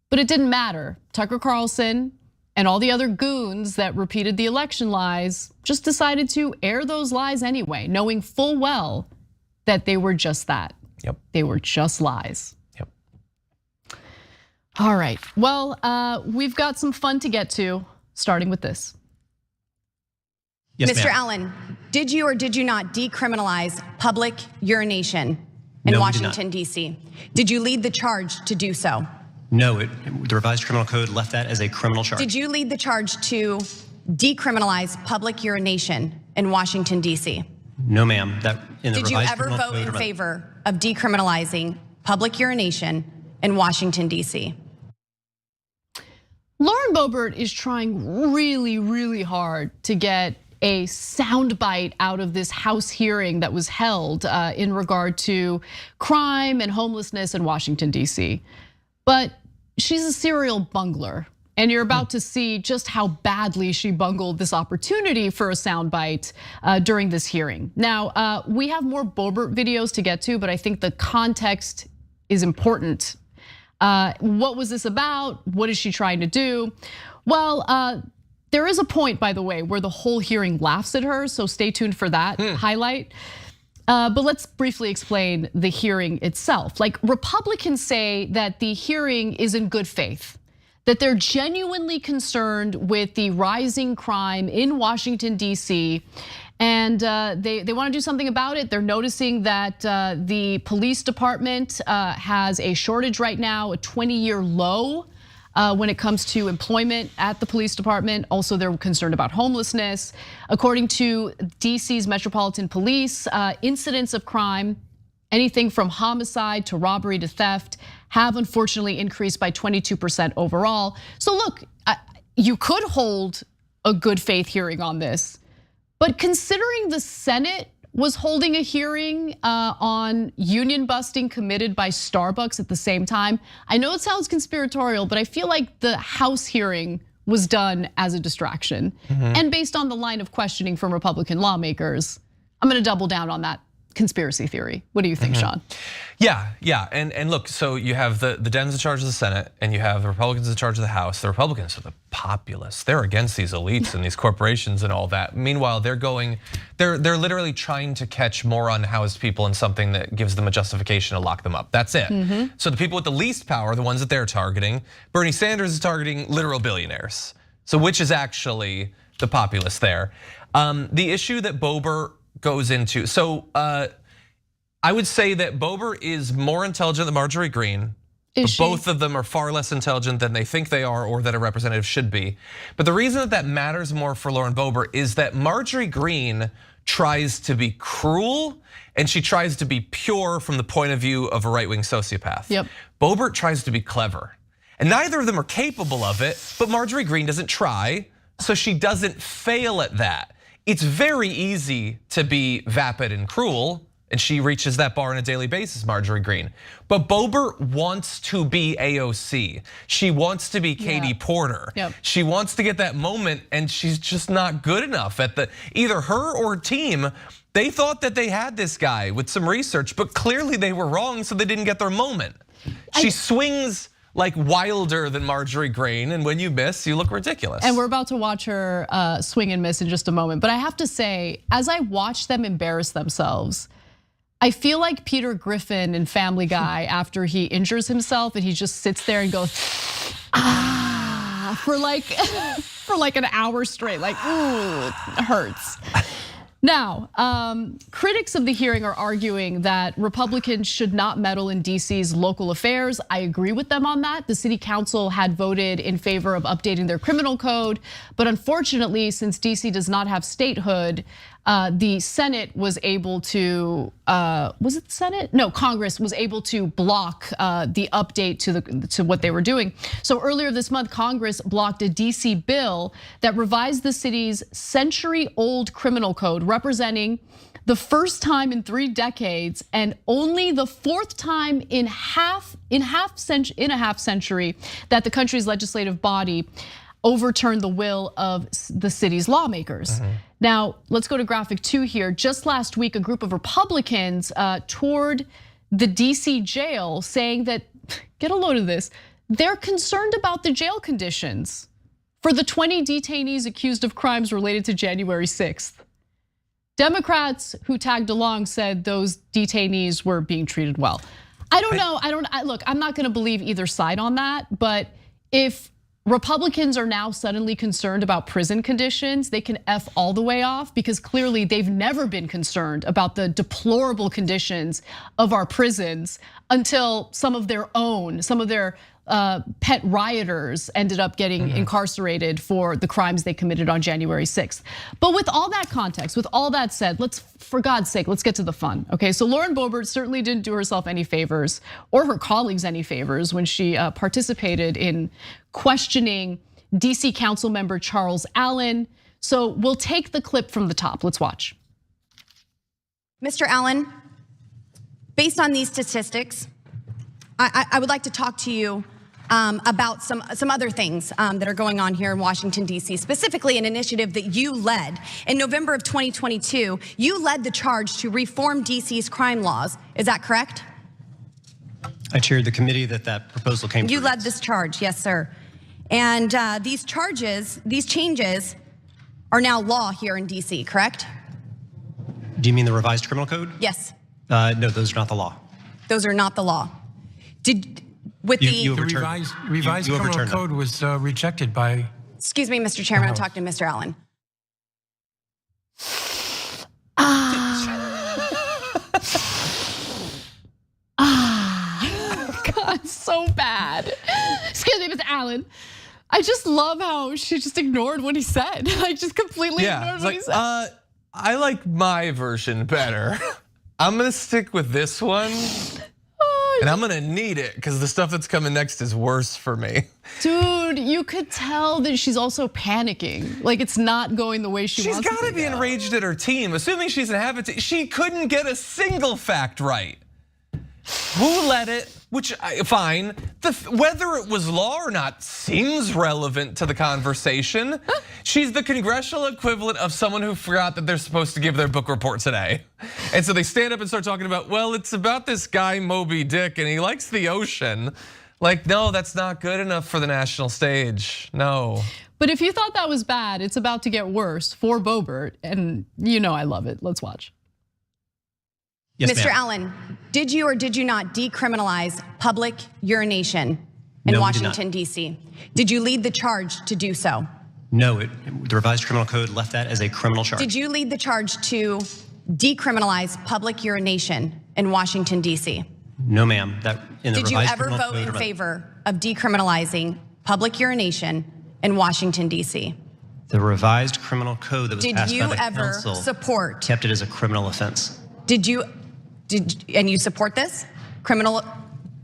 But it didn't matter. Tucker Carlson and all the other goons that repeated the election lies just decided to air those lies anyway, knowing full well that they were just that. They were just lies. All right, well, we've got some fun to get to, starting with this. Yes, Mr. Allen, did you or did you not decriminalize public urination in Washington, D.C.? Did you lead the charge to do so? No, the revised criminal code left that as a criminal charge. Did you lead the charge to decriminalize public urination in Washington, D.C.? No, ma'am. Did you ever vote in favor of decriminalizing public urination in Washington, D.C.? Lauren Boebert is trying really, really hard to get a soundbite out of this House hearing that was held in regard to crime and homelessness in Washington, D.C. But she's a serial bungler. And you're about to see just how badly she bungled this opportunity for a soundbite during this hearing. Now, we have more Boebert videos to get to, but I think the context is important. What was this about? What is she trying to do? Well, there is a point, by the way, where the whole hearing laughs at her, so stay tuned for that highlight. But let's briefly explain the hearing itself. Like, Republicans say that the hearing is in good faith, that they're genuinely concerned with the rising crime in Washington, D.C., and they want to do something about it. They're noticing that the police department has a shortage right now, a 20-year low when it comes to employment at the police department. Also, they're concerned about homelessness. According to DC's Metropolitan Police, incidents of crime, anything from homicide to robbery to theft, have unfortunately increased by 22% overall. So look, you could hold a good faith hearing on this, but considering the Senate was holding a hearing on union busting committed by Starbucks at the same time, I know it sounds conspiratorial, but I feel like the House hearing was done as a distraction. And based on the line of questioning from Republican lawmakers, I'm gonna double down on that conspiracy theory. What do you think, Sean? Yeah, and look, so you have the Dems in charge of the Senate and you have the Republicans in charge of the House. The Republicans are the populace. They're against these elites and these corporations and all that. Meanwhile, they're literally trying to catch more unhoused people in something that gives them a justification to lock them up. That's it. So the people with the least power, the ones that they're targeting, Bernie Sanders is targeting literal billionaires. So which is actually the populace there? The issue that Boebert goes into. So I would say that Boebert is more intelligent than Marjorie Greene. But both of them are far less intelligent than they think they are or that a representative should be. But the reason that matters more for Lauren Boebert is that Marjorie Greene tries to be cruel and she tries to be pure from the point of view of a right-wing sociopath. Boebert tries to be clever. And neither of them are capable of it, but Marjorie Greene doesn't try, so she doesn't fail at that. It's very easy to be vapid and cruel, and she reaches that bar on a daily basis, Marjorie Greene. But Boebert wants to be AOC. She wants to be Katie Porter. She wants to get that moment, and she's just not good enough at either her or team. They thought that they had this guy with some research, but clearly they were wrong, so they didn't get their moment. She swings like wilder than Marjorie Greene, and when you miss, you look ridiculous. And we're about to watch her swing and miss in just a moment. But I have to say, as I watch them embarrass themselves, I feel like Peter Griffin in Family Guy after he injures himself and he just sits there and goes, for like an hour straight, like, ooh, it hurts. Now, critics of the hearing are arguing that Republicans should not meddle in DC's local affairs. I agree with them on that. The city council had voted in favor of updating their criminal code, but unfortunately, since DC does not have statehood, the Senate was able to, was it the Senate? No, Congress was able to block the update to what they were doing. So earlier this month, Congress blocked a DC bill that revised the city's century-old criminal code, representing the first time in 3 decades and only the 4th time in a half century that the country's legislative body overturned the will of the city's lawmakers. Now, let's go to graphic 2 here. Just last week, a group of Republicans toured the DC jail saying that, get a load of this, they're concerned about the jail conditions for the 20 detainees accused of crimes related to January 6th. Democrats who tagged along said those detainees were being treated well. I don't know, look, I'm not gonna believe either side on that, but if Republicans are now suddenly concerned about prison conditions, they can F all the way off, because clearly they've never been concerned about the deplorable conditions of our prisons until some of their pet rioters ended up getting incarcerated for the crimes they committed on January 6th. But with all that context, with all that said, for God's sake, let's get to the fun, okay? So Lauren Boebert certainly didn't do herself any favors or her colleagues any favors when she participated in questioning DC Council member Charles Allen. So we'll take the clip from the top. Let's watch. Mr. Allen, based on these statistics, I would like to talk to you about some other things that are going on here in Washington, D.C., specifically an initiative that you led. In November of 2022, you led the charge to reform D.C.'s crime laws. Is that correct? I chaired the committee that proposal came through. You led this charge, yes, sir. And these changes are now law here in D.C., correct? Do you mean the revised criminal code? Yes. No, those are not the law. Those are not the law. The revised criminal code was rejected by. Excuse me, Mr. Chairman, I'm talking to Mr. Allen. God, so bad. Excuse me, Mr. Allen. I just love how she just ignored what he said. Like just completely ignored what he said. I like my version better. I'm gonna stick with this one. And I'm gonna need it because the stuff that's coming next is worse for me. Dude, you could tell that she's also panicking. Like it's not going the way she wants. She's gotta be enraged at her team, assuming she's an avid team. She couldn't get a single fact right. Who led it? Which, fine. Whether it was law or not seems relevant to the conversation. She's the congressional equivalent of someone who forgot that they're supposed to give their book report today. And so they stand up and start talking about, well, it's about this guy Moby Dick and he likes the ocean. Like, no, that's not good enough for the national stage, no. But if you thought that was bad, it's about to get worse for Boebert, and you know I love it. Let's watch. Yes, Mr. Allen, did you or did you not decriminalize public urination in No, Washington, D.C.? Did you lead the charge to do so? No, the revised criminal code left that as a criminal charge. Did you lead the charge to decriminalize public urination in Washington, D.C.? No, ma'am. Did you ever vote in favor of decriminalizing public urination in Washington, D.C.? The revised criminal code that was passed by the council support? Kept it as a criminal offense. And you support this? Criminal?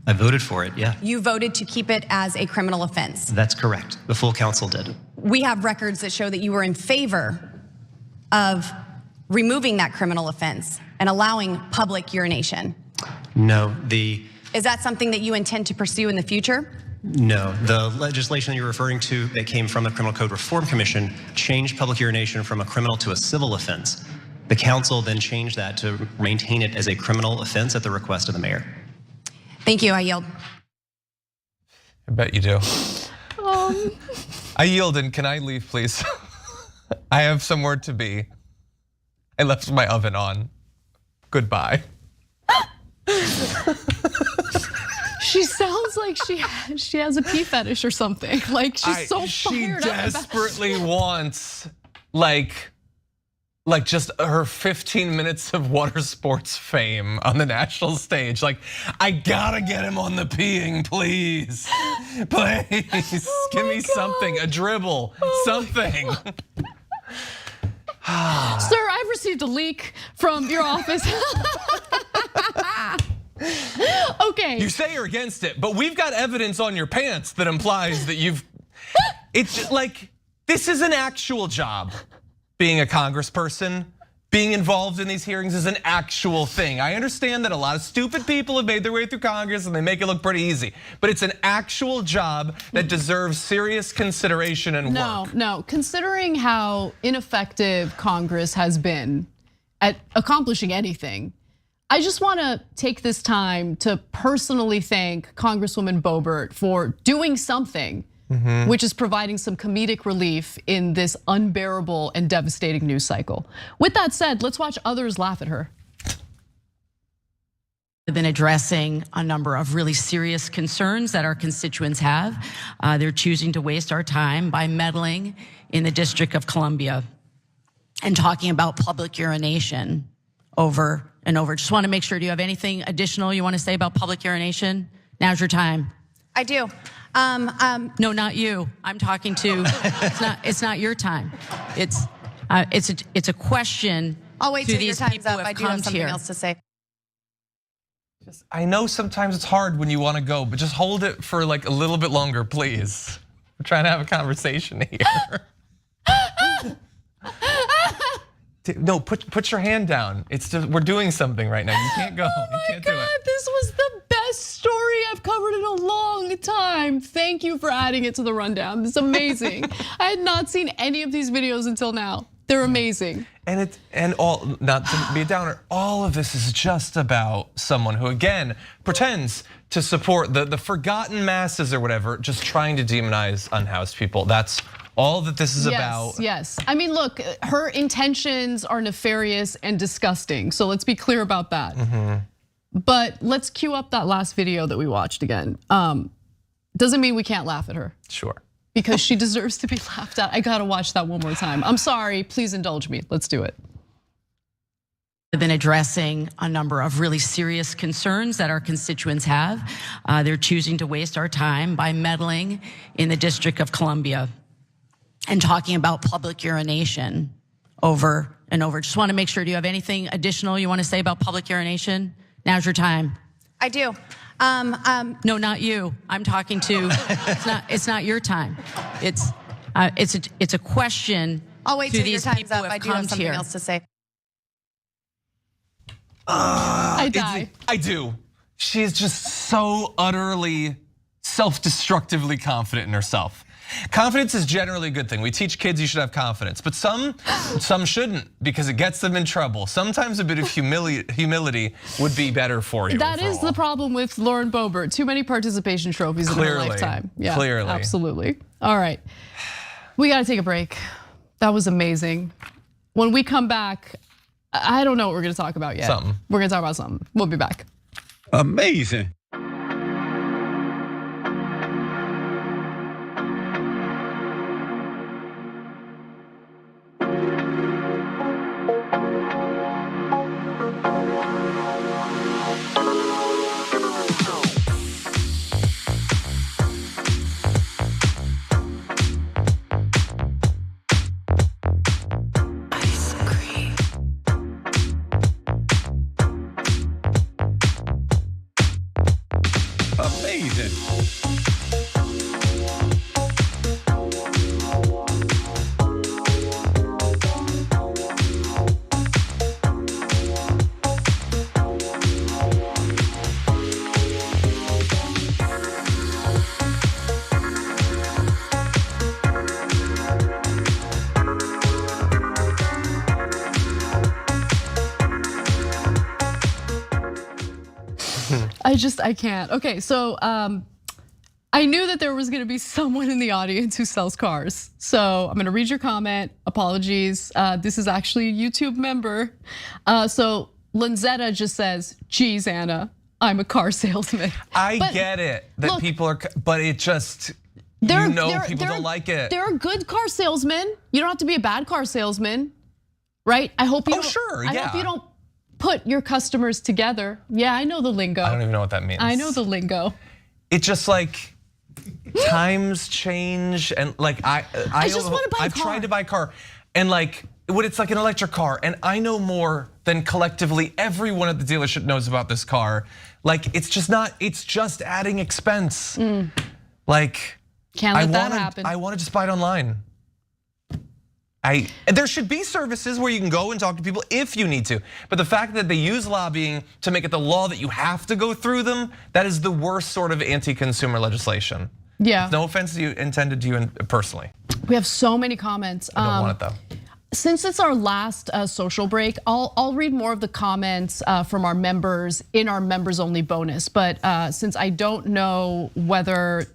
I voted for it, yeah. You voted to keep it as a criminal offense? That's correct. The full council did. We have records that show that you were in favor of removing that criminal offense and allowing public urination. No, Is that something that you intend to pursue in the future? No, the legislation that you're referring to that came from the Criminal Code Reform Commission changed public urination from a criminal to a civil offense. The council then changed that to maintain it as a criminal offense at the request of the mayor. Thank you, I yield. I bet you do. I yield, and can I leave, please? I have somewhere to be. I left my oven on. Goodbye. She sounds like she has a pee fetish or something. Like she's so fired up. She desperately wants like just her 15 minutes of water sports fame on the national stage. Like, I gotta get him on the peeing, please. Please, give me something, a dribble, something. Sir, I've received a leak from your office. Okay. You say you're against it, but we've got evidence on your pants that implies that it's like, this is an actual job. Being a congressperson, being involved in these hearings is an actual thing. I understand that a lot of stupid people have made their way through Congress and they make it look pretty easy, but it's an actual job that deserves serious consideration and work. No, considering how ineffective Congress has been at accomplishing anything, I just want to take this time to personally thank Congresswoman Boebert for doing something, which is providing some comedic relief in this unbearable and devastating news cycle. With that said, let's watch others laugh at her. We've been addressing a number of really serious concerns that our constituents have. They're choosing to waste our time by meddling in the District of Columbia and talking about public urination over and over. Just want to make sure, do you have anything additional you want to say about public urination? Now's your time. I do. No, not you. I'm talking to. It's not your time. It's a question. I'll wait to till your these time's people up. who I do have come something here. else to say. I know sometimes it's hard when you want to go, but just hold it for like a little bit longer, please. We're trying to have a conversation here. No, put your hand down. It's just, we're doing something right now. You can't go. You can't do it. This was the best story I've covered in a long time. Thank you for adding it to the rundown. It's amazing. I had not seen any of these videos until now. They're amazing. And all, not to be a downer, all of this is just about someone who, again, pretends to support the forgotten masses or whatever, just trying to demonize unhoused people. That's all that this is about. Yes. I mean, look, her intentions are nefarious and disgusting. So let's be clear about that. But let's cue up that last video that we watched again. Doesn't mean we can't laugh at her. Sure. Because she deserves to be laughed at. I gotta watch that one more time. I'm sorry, please indulge me. Let's do it. Have been addressing a number of really serious concerns that our constituents have. They're choosing to waste our time by meddling in the District of Columbia and talking about public urination over and over. Just want to make sure, do you have anything additional you want to say about public urination? Now's your time. I do. No, not you. I'm talking to. It's not your time. It's a question. I'll wait to till your these time's people up. who I have do have come something here. else to say. I die. I do. She is just so utterly self-destructively confident in herself. Confidence is generally a good thing. We teach kids you should have confidence, but some shouldn't because it gets them in trouble. Sometimes a bit of humility would be better for you. That is the problem with Lauren Boebert. Too many participation trophies in her lifetime. Yeah, clearly. Absolutely. All right, we gotta take a break. That was amazing. When we come back, I don't know what we're gonna talk about yet. We're gonna talk about something. We'll be back. Amazing. I can't. Okay, so I knew that there was gonna be someone in the audience who sells cars. So I'm gonna read your comment, apologies. This is actually a YouTube member. So Lanzetta just says, geez, Anna, I'm a car salesman. I get it that look, people are, but it just, people don't like it. There are good car salesmen. You don't have to be a bad car salesman, right? I hope you don't, sure, I hope you don't put your customers together. Yeah, I know the lingo. I don't even know what that means. I know the lingo. It's just like times change and like I just want to buy a car. I've tried to buy a car and like when it's like an electric car and I know more than collectively everyone at the dealership knows about this car. Like it's just adding expense. Like can't let that happen. I want to just buy it online. There should be services where you can go and talk to people if you need to. But the fact that they use lobbying to make it the law that you have to go through them, that is the worst sort of anti-consumer legislation. Yeah. No offense to you, intended to you personally. We have so many comments. I don't want it though. Since it's our last social break, I'll read more of the comments from our members in our members only bonus. But since I don't know whether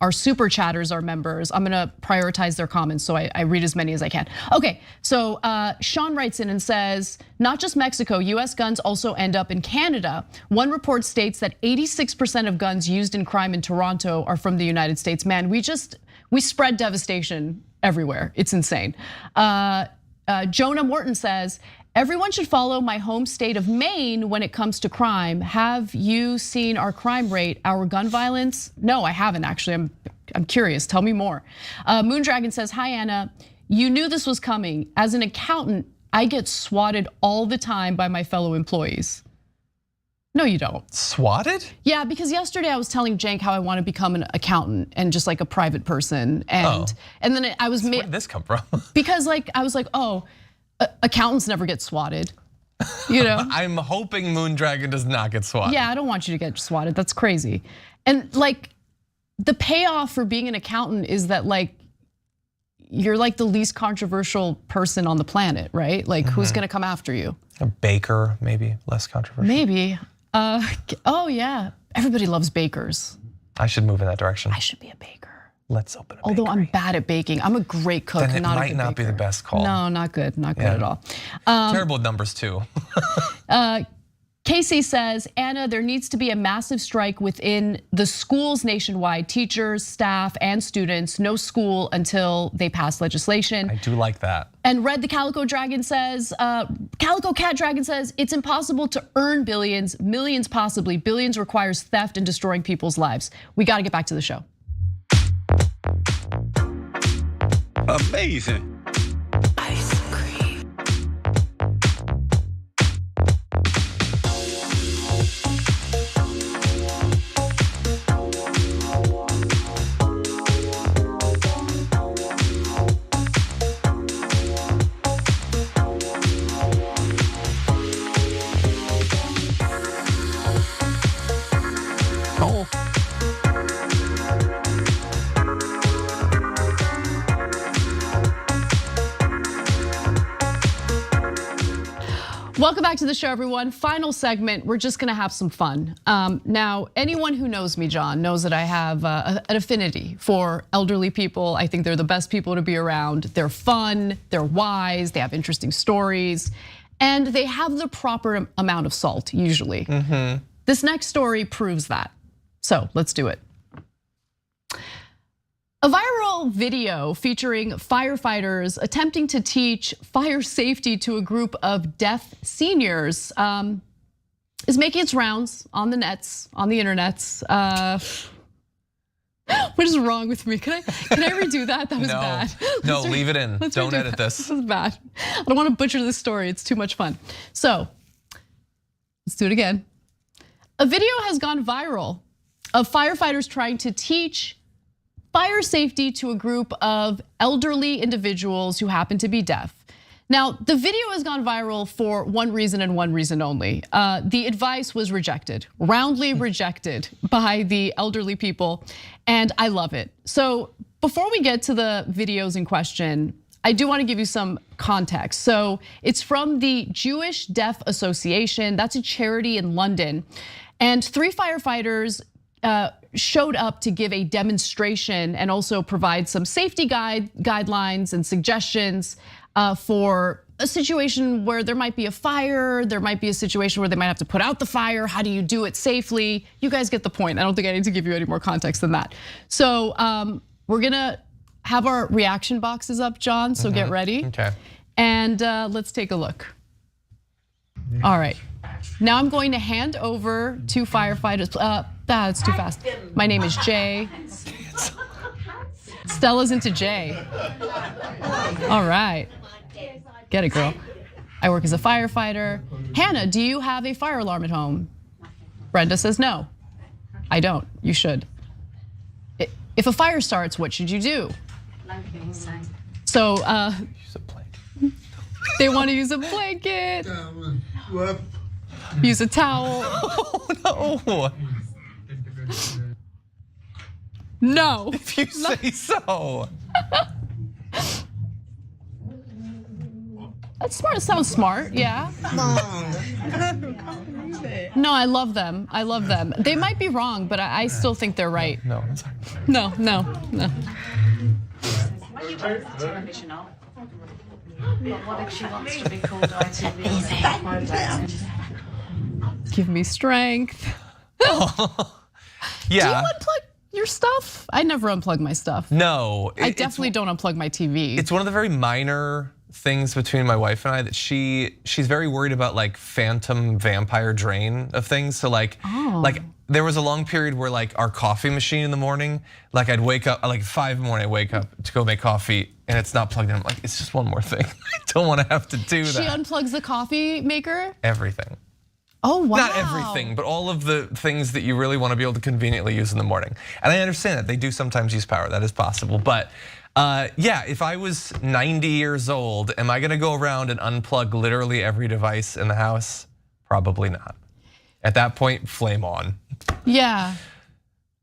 our super chatters are members, I'm gonna prioritize their comments so I read as many as I can. Okay, so Sean writes in and says, not just Mexico, US guns also end up in Canada. One report states that 86% of guns used in crime in Toronto are from the United States. Man, we spread devastation everywhere, it's insane. Jonah Morton says, Everyone should follow my home state of Maine when it comes to crime. Have you seen our crime rate, our gun violence? No, I haven't actually. I'm curious. Tell me more. Moondragon says, hi, Anna. You knew this was coming. As an accountant, I get swatted all the time by my fellow employees. No, you don't. Swatted? Yeah, because yesterday I was telling Cenk how I want to become an accountant and just like a private person. And then I was where did this come from? Because I was like, oh, accountants never get swatted. You know? I'm hoping Moondragon does not get swatted. Yeah, I don't want you to get swatted. That's crazy. And like the payoff for being an accountant is that like you're like the least controversial person on the planet, right? Like who's gonna come after you? A baker, maybe less controversial. Maybe. Oh yeah, everybody loves bakers. I should move in that direction. I should be a baker. Let's open a Although I'm bad at baking, I'm a great cook. Then it not might a good not baker. be the best call. No, not good at all. Terrible numbers too. Casey says, Anna, there needs to be a massive strike within the schools nationwide, teachers, staff, and students. No school until they pass legislation. I do like that. And Red the Calico Dragon says, Calico Cat Dragon says, it's impossible to earn billions, millions possibly. Billions requires theft and destroying people's lives. We gotta get back to the show. Amazing. Welcome back to the show, everyone. Final segment, we're just gonna have some fun. Now, anyone who knows me, John, knows that I have an affinity for elderly people. I think they're the best people to be around. They're fun, they're wise, they have interesting stories, and they have the proper amount of salt, usually. This next story proves that. So let's do it. A viral video featuring firefighters attempting to teach fire safety to a group of deaf seniors is making its rounds on the nets, on the internets. What is wrong with me? Can I redo that? That was bad. No, leave it in. Don't edit this. This is bad. I don't want to butcher this story. It's too much fun. So let's do it again. A video has gone viral of firefighters trying to teach fire safety to a group of elderly individuals who happen to be deaf. Now, the video has gone viral for one reason and one reason only. The advice was rejected, roundly rejected by the elderly people, and I love it. So before we get to the videos in question, I do want to give you some context. So it's from the Jewish Deaf Association, that's a charity in London, and 3 firefighters showed up to give a demonstration and also provide some safety guidelines and suggestions for a situation where there might be a fire, there might be a situation where they might have to put out the fire. How do you do it safely? You guys get the point. I don't think I need to give you any more context than that. So we're gonna have our reaction boxes up, John, so get ready. Okay. And let's take a look. All right. Now I'm going to hand over to firefighters. That's too fast. My name is Jay. Stella's into Jay. All right. Get it, girl. I work as a firefighter. Hannah, do you have a fire alarm at home? Brenda says no. I don't. You should. If a fire starts, what should you do? So they want to use a blanket. Use a towel. Oh no. No. If you say so. That's smart. It sounds smart, yeah. No, I love them. I love them. They might be wrong, but I still think they're right. No, I'm sorry. No. What if she wants to be called ITV? Give me strength. Yeah. Do you unplug your stuff? I never unplug my stuff. No. I definitely don't unplug my TV. It's one of the very minor things between my wife and I that she's very worried about like phantom vampire drain of things. So like there was a long period where like our coffee machine in the morning, like I'd wake up like 5 in the morning, I wake up to go make coffee and it's not plugged in. I'm like, it's just one more thing. I don't want to have to do that. She unplugs the coffee maker? Everything. Oh, wow. Not everything, but all of the things that you really want to be able to conveniently use in the morning. And I understand that they do sometimes use power, that is possible. But yeah, if I was 90 years old, am I gonna go around and unplug literally every device in the house? Probably not. At that point, flame on. Yeah.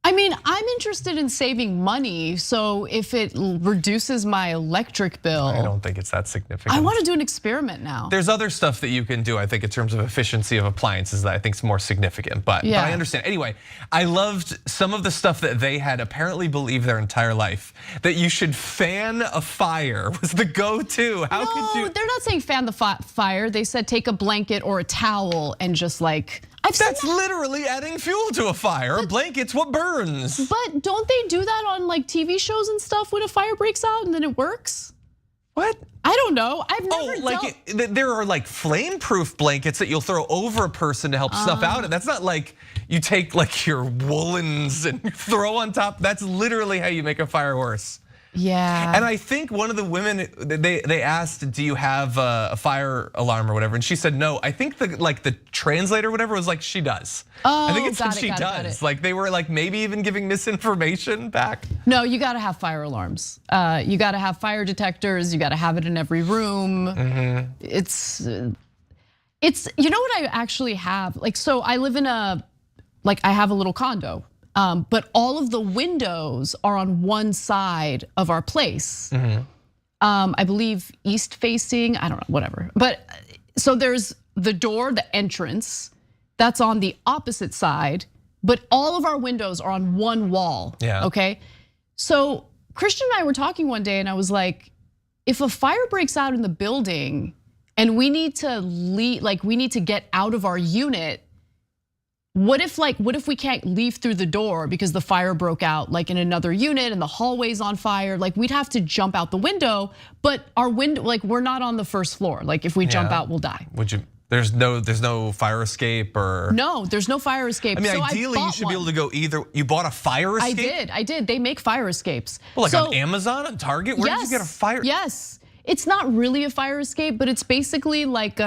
I mean, I'm interested in saving money, so if it reduces my electric bill. I don't think it's that significant. I want to do an experiment now. There's other stuff that you can do, I think, in terms of efficiency of appliances that I think is more significant, but I understand. Anyway, I loved some of the stuff that they had apparently believed their entire life, that you should fan a fire was the go-to. How could you? They're not saying fan the fire. They said take a blanket or a towel and just like, That's literally adding fuel to a fire. A blanket's what burns. But don't they do that on like TV shows and stuff when a fire breaks out and then it works? What? I don't know. I've never there are like flame-proof blankets that you'll throw over a person to help snuff out. And that's not like you take like your woolens and throw on top. That's literally how you make a fire worse. Yeah. And I think one of the women, they asked, do you have a fire alarm or whatever? And she said no. I think the translator or whatever was like, she does. I think it said she does. Like they were like maybe even giving misinformation back. No, you gotta have fire alarms. You gotta have fire detectors. You gotta have it in every room. It's, you know what I actually have? Like, so I live in I have a little condo. But all of the windows are on one side of our place. I believe east facing, I don't know, whatever. But so there's the door, the entrance, that's on the opposite side, but all of our windows are on one wall, okay? So Christian and I were talking one day and I was like, if a fire breaks out in the building and we need to leave, like we need to get out of our unit, what if we can't leave through the door because the fire broke out like in another unit and the hallway's on fire? Like we'd have to jump out the window, but our window, like we're not on the first floor. Like if we jump out, we'll die. Would you? There's no fire escape or? No, there's no fire escape. I mean, so ideally you should be able to go either. You bought a fire escape? I did. They make fire escapes. Well, like on Amazon and Target? Where did you get a fire? Yes, it's not really a fire escape, but it's basically like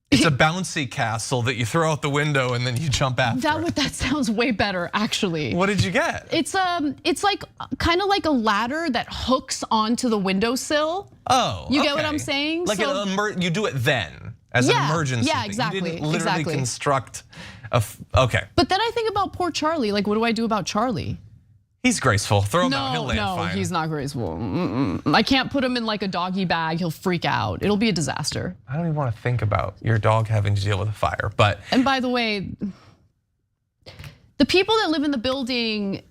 it's a bouncy castle that you throw out the window and then you jump after. That sounds way better, actually. What did you get? It's like kind of like a ladder that hooks onto the windowsill. Oh, you get what I'm saying? Like you do it then as an emergency. Yeah, thing. exactly. You didn't literally construct okay. But then I think about poor Charlie. Like, what do I do about Charlie? He's graceful. Throw him out. He'll land fine. No, he's not graceful. I can't put him in like a doggy bag. He'll freak out. It'll be a disaster. I don't even want to think about your dog having to deal with a fire. But and by the way, the people that live in the building,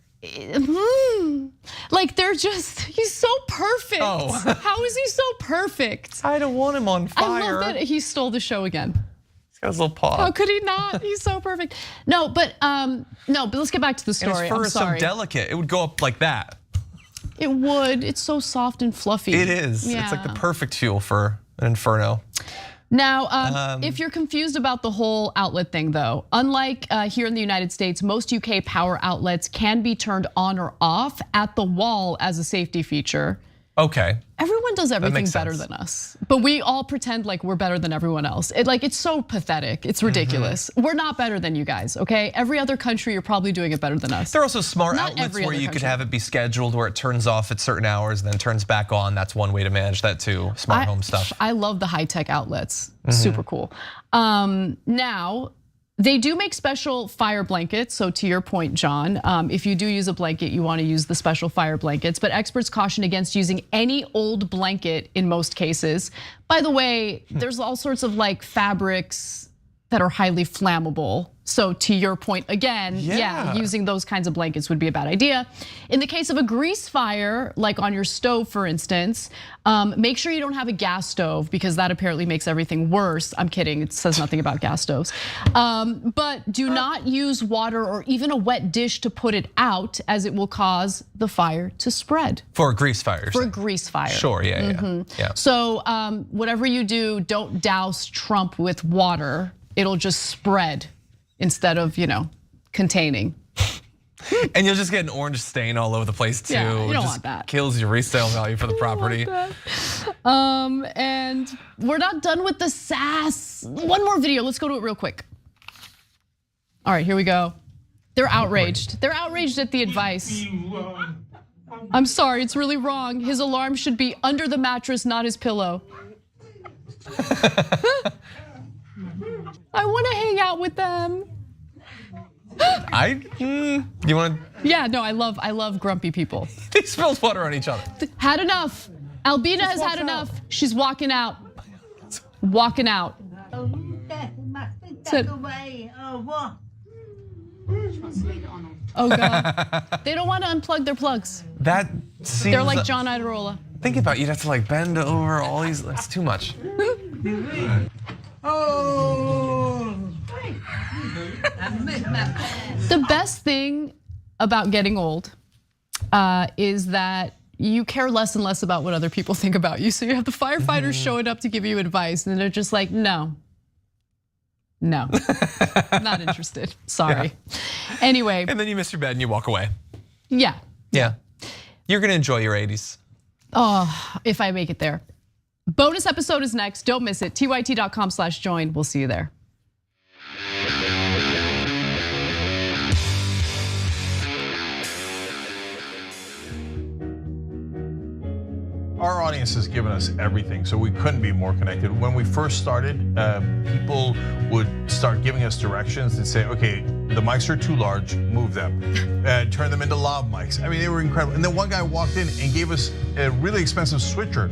like they're just, he's so perfect. Oh. How is he so perfect? I don't want him on fire. I love that he stole the show again. He's got his little paw. How could he not? He's so perfect. No, but let's get back to the story. And his fur I'm is sorry. so delicate. It would go up like that. It would. It's so soft and fluffy. It is. Yeah. It's like the perfect fuel for an inferno. Now, if you're confused about the whole outlet thing though, unlike here in the United States, most UK power outlets can be turned on or off at the wall as a safety feature. Okay. Everyone does everything better than us, but we all pretend like we're better than everyone else. It's so pathetic. It's ridiculous. We're not better than you guys, okay? Every other country, you're probably doing it better than us. There are also smart outlets where you could have it be scheduled where it turns off at certain hours and then turns back on. That's one way to manage that too, smart home stuff. I love the high-tech outlets, super cool. Now, they do make special fire blankets. So to your point, John, if you do use a blanket, you want to use the special fire blankets, but experts caution against using any old blanket in most cases. By the way, there's all sorts of like fabrics that are highly flammable. So to your point again, yeah, using those kinds of blankets would be a bad idea. In the case of a grease fire, like on your stove, for instance, make sure you don't have a gas stove because that apparently makes everything worse. I'm kidding, it says nothing about gas stoves. But do not use water or even a wet dish to put it out, as it will cause the fire to spread. For a grease fire. For a grease fire. Sure, yeah. So whatever you do, don't douse Trump with water. It'll just spread instead of, containing. And you'll just get an orange stain all over the place too. Yeah, you don't just want that. Kills your resale value for the property. And we're not done with the sass. One more video, let's go to it real quick. All right, here we go. They're outraged. They're outraged at the advice. I'm sorry, it's really wrong. His alarm should be under the mattress, not his pillow. I want to hang out with them. You want to? Yeah, no, I love grumpy people. They spilled water on each other. Had enough. Albina has had enough. She's walking out. Walking out. Oh God. They don't want to unplug their plugs. That seems. They're like John Iderola. Think about it, you'd have to like bend over all these. That's too much. The best thing about getting old is that you care less and less about what other people think about you. So you have the firefighters showing up to give you advice, and they're just like, no, not interested. Sorry. Yeah. Anyway. And then you miss your bed and you walk away. Yeah. You're gonna enjoy your 80s. Oh, if I make it there. Bonus episode is next. Don't miss it. tyt.com/join. We'll see you there. Our audience has given us everything, so we couldn't be more connected. When we first started, people would start giving us directions and say, okay, the mics are too large, move them. Turn them into lav mics. I mean, they were incredible. And then one guy walked in and gave us a really expensive switcher.